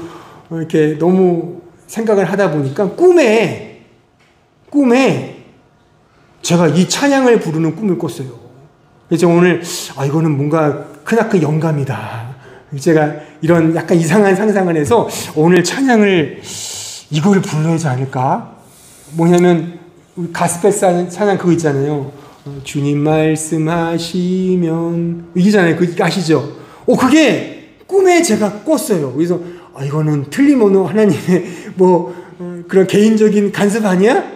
이렇게 너무 생각을 하다 보니까 꿈에 제가 이 찬양을 부르는 꿈을 꿨어요. 그래서 오늘 이거는 뭔가 크나큰 영감이다. 제가 이런 약간 이상한 상상을 해서 오늘 찬양을 이걸 불러야 하지 않을까? 뭐냐면 가스펠 찬양 그거 있잖아요. 주님 말씀하시면 이기잖아요. 그거 아시죠? 그게 꿈에 제가 꿨어요. 그래서 이거는 틀림없는 하나님의 그런 개인적인 간섭 아니야?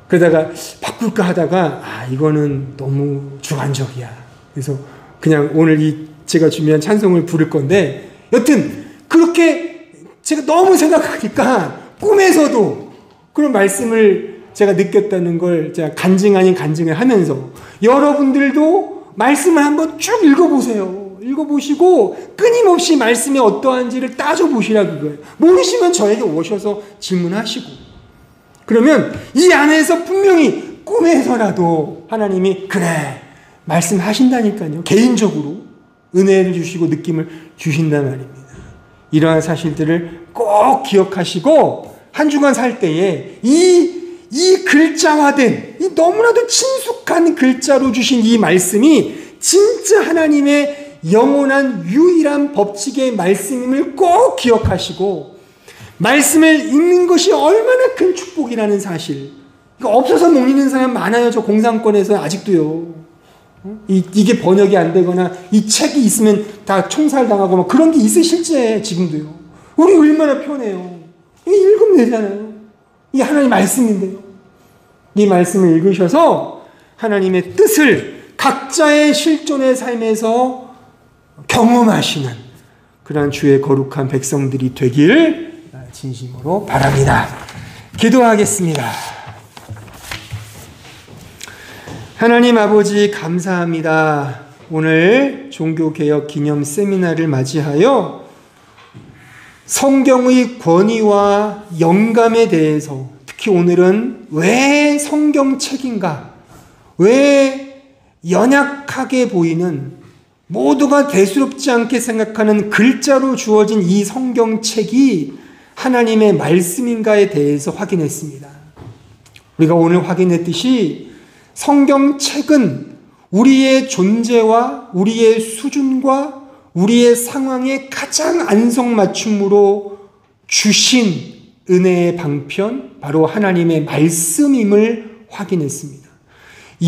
그러다가 바꿀까 하다가 이거는 너무 주관적이야. 그래서 그냥 오늘 제가 준비한 찬송을 부를 건데, 여튼 그렇게 제가 너무 생각하니까 꿈에서도 그런 말씀을 제가 느꼈다는 걸 제가 간증 아닌 간증을 하면서, 여러분들도 말씀을 한번 쭉 읽어보세요. 읽어보시고 끊임없이 말씀이 어떠한지를 따져보시라 그거예요. 모르시면 저에게 오셔서 질문하시고, 그러면 이 안에서 분명히 꿈에서라도 하나님이 그래 말씀하신다니까요. 개인적으로 은혜를 주시고 느낌을 주신단 말입니다. 이러한 사실들을 꼭 기억하시고 한 주간 살 때에 이 이 글자화된, 이 너무나도 친숙한 글자로 주신 이 말씀이 진짜 하나님의 영원한 유일한 법칙의 말씀임을 꼭 기억하시고, 말씀을 읽는 것이 얼마나 큰 축복이라는 사실. 없어서 못 읽는 사람 많아요. 저 공산권에서 아직도요. 이게 번역이 안 되거나 이 책이 있으면 다 총살당하고 막 그런 게 있어, 실제 지금도요. 우리 얼마나 편해요. 이게 읽으면 되잖아요. 이게 하나님 말씀인데요. 이 말씀을 읽으셔서 하나님의 뜻을 각자의 실존의 삶에서 경험하시는 그런 주의 거룩한 백성들이 되길 진심으로 바랍니다. 기도하겠습니다. 하나님 아버지 감사합니다. 오늘 종교개혁 기념 세미나를 맞이하여 성경의 권위와 영감에 대해서, 특히 오늘은 왜 성경책인가, 왜 연약하게 보이는, 모두가 대수롭지 않게 생각하는 글자로 주어진 이 성경책이 하나님의 말씀인가에 대해서 확인했습니다. 우리가 오늘 확인했듯이 성경책은 우리의 존재와 우리의 수준과 우리의 상황에 가장 안성맞춤으로 주신 은혜의 방편, 바로 하나님의 말씀임을 확인했습니다.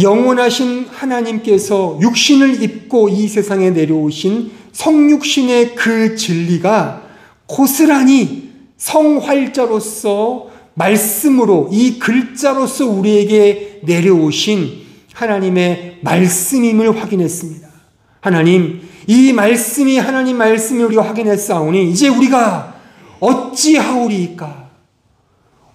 영원하신 하나님께서 육신을 입고 이 세상에 내려오신 성육신의 그 진리가 고스란히 성활자로서 말씀으로, 이 글자로서 우리에게 내려오신 하나님의 말씀임을 확인했습니다. 하나님, 이 말씀이 하나님 말씀을 우리가 확인했사오니 이제 우리가 어찌하오리이까?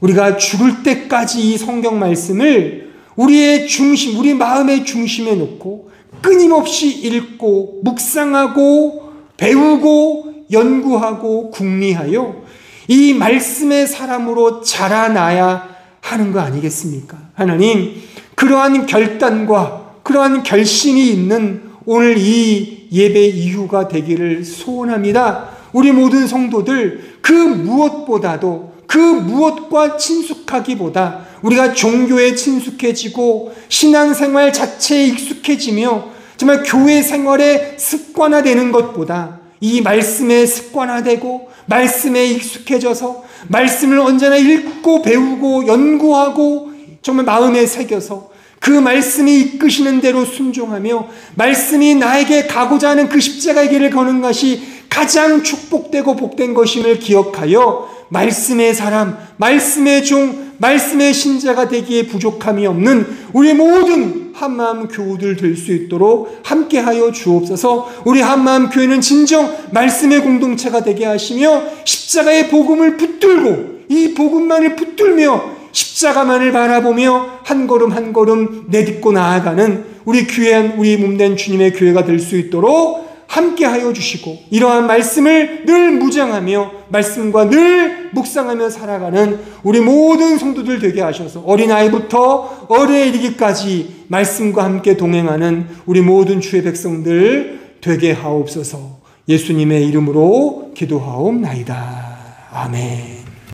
우리가 죽을 때까지 이 성경 말씀을 우리의 중심, 우리 마음의 중심에 놓고 끊임없이 읽고 묵상하고 배우고 연구하고 궁리하여 이 말씀의 사람으로 자라나야 하는 거 아니겠습니까? 하나님, 그러한 결단과 그러한 결심이 있는 오늘 이 예배 이후가 되기를 소원합니다. 우리 모든 성도들 그 무엇보다도, 그 무엇과 친숙하기보다 우리가 종교에 친숙해지고 신앙생활 자체에 익숙해지며 정말 교회 생활에 습관화되는 것보다 이 말씀에 습관화되고 말씀에 익숙해져서 말씀을 언제나 읽고 배우고 연구하고 정말 마음에 새겨서 그 말씀이 이끄시는 대로 순종하며 말씀이 나에게 가고자 하는 그 십자가의 길을 거는 것이 가장 축복되고 복된 것임을 기억하여 말씀의 사람, 말씀의 종, 말씀의 신자가 되기에 부족함이 없는 우리 모든 한마음 교우들 될 수 있도록 함께하여 주옵소서. 우리 한마음 교회는 진정 말씀의 공동체가 되게 하시며 십자가의 복음을 붙들고 이 복음만을 붙들며 십자가만을 바라보며 한 걸음 한 걸음 내딛고 나아가는 우리 귀한 우리 몸된 주님의 교회가 될 수 있도록 함께하여 주시고, 이러한 말씀을 늘 무장하며 말씀과 늘 묵상하며 살아가는 우리 모든 성도들 되게 하셔서 어린아이부터 어른에 이르기까지 말씀과 함께 동행하는 우리 모든 주의 백성들 되게 하옵소서. 예수님의 이름으로 기도하옵나이다. 아멘.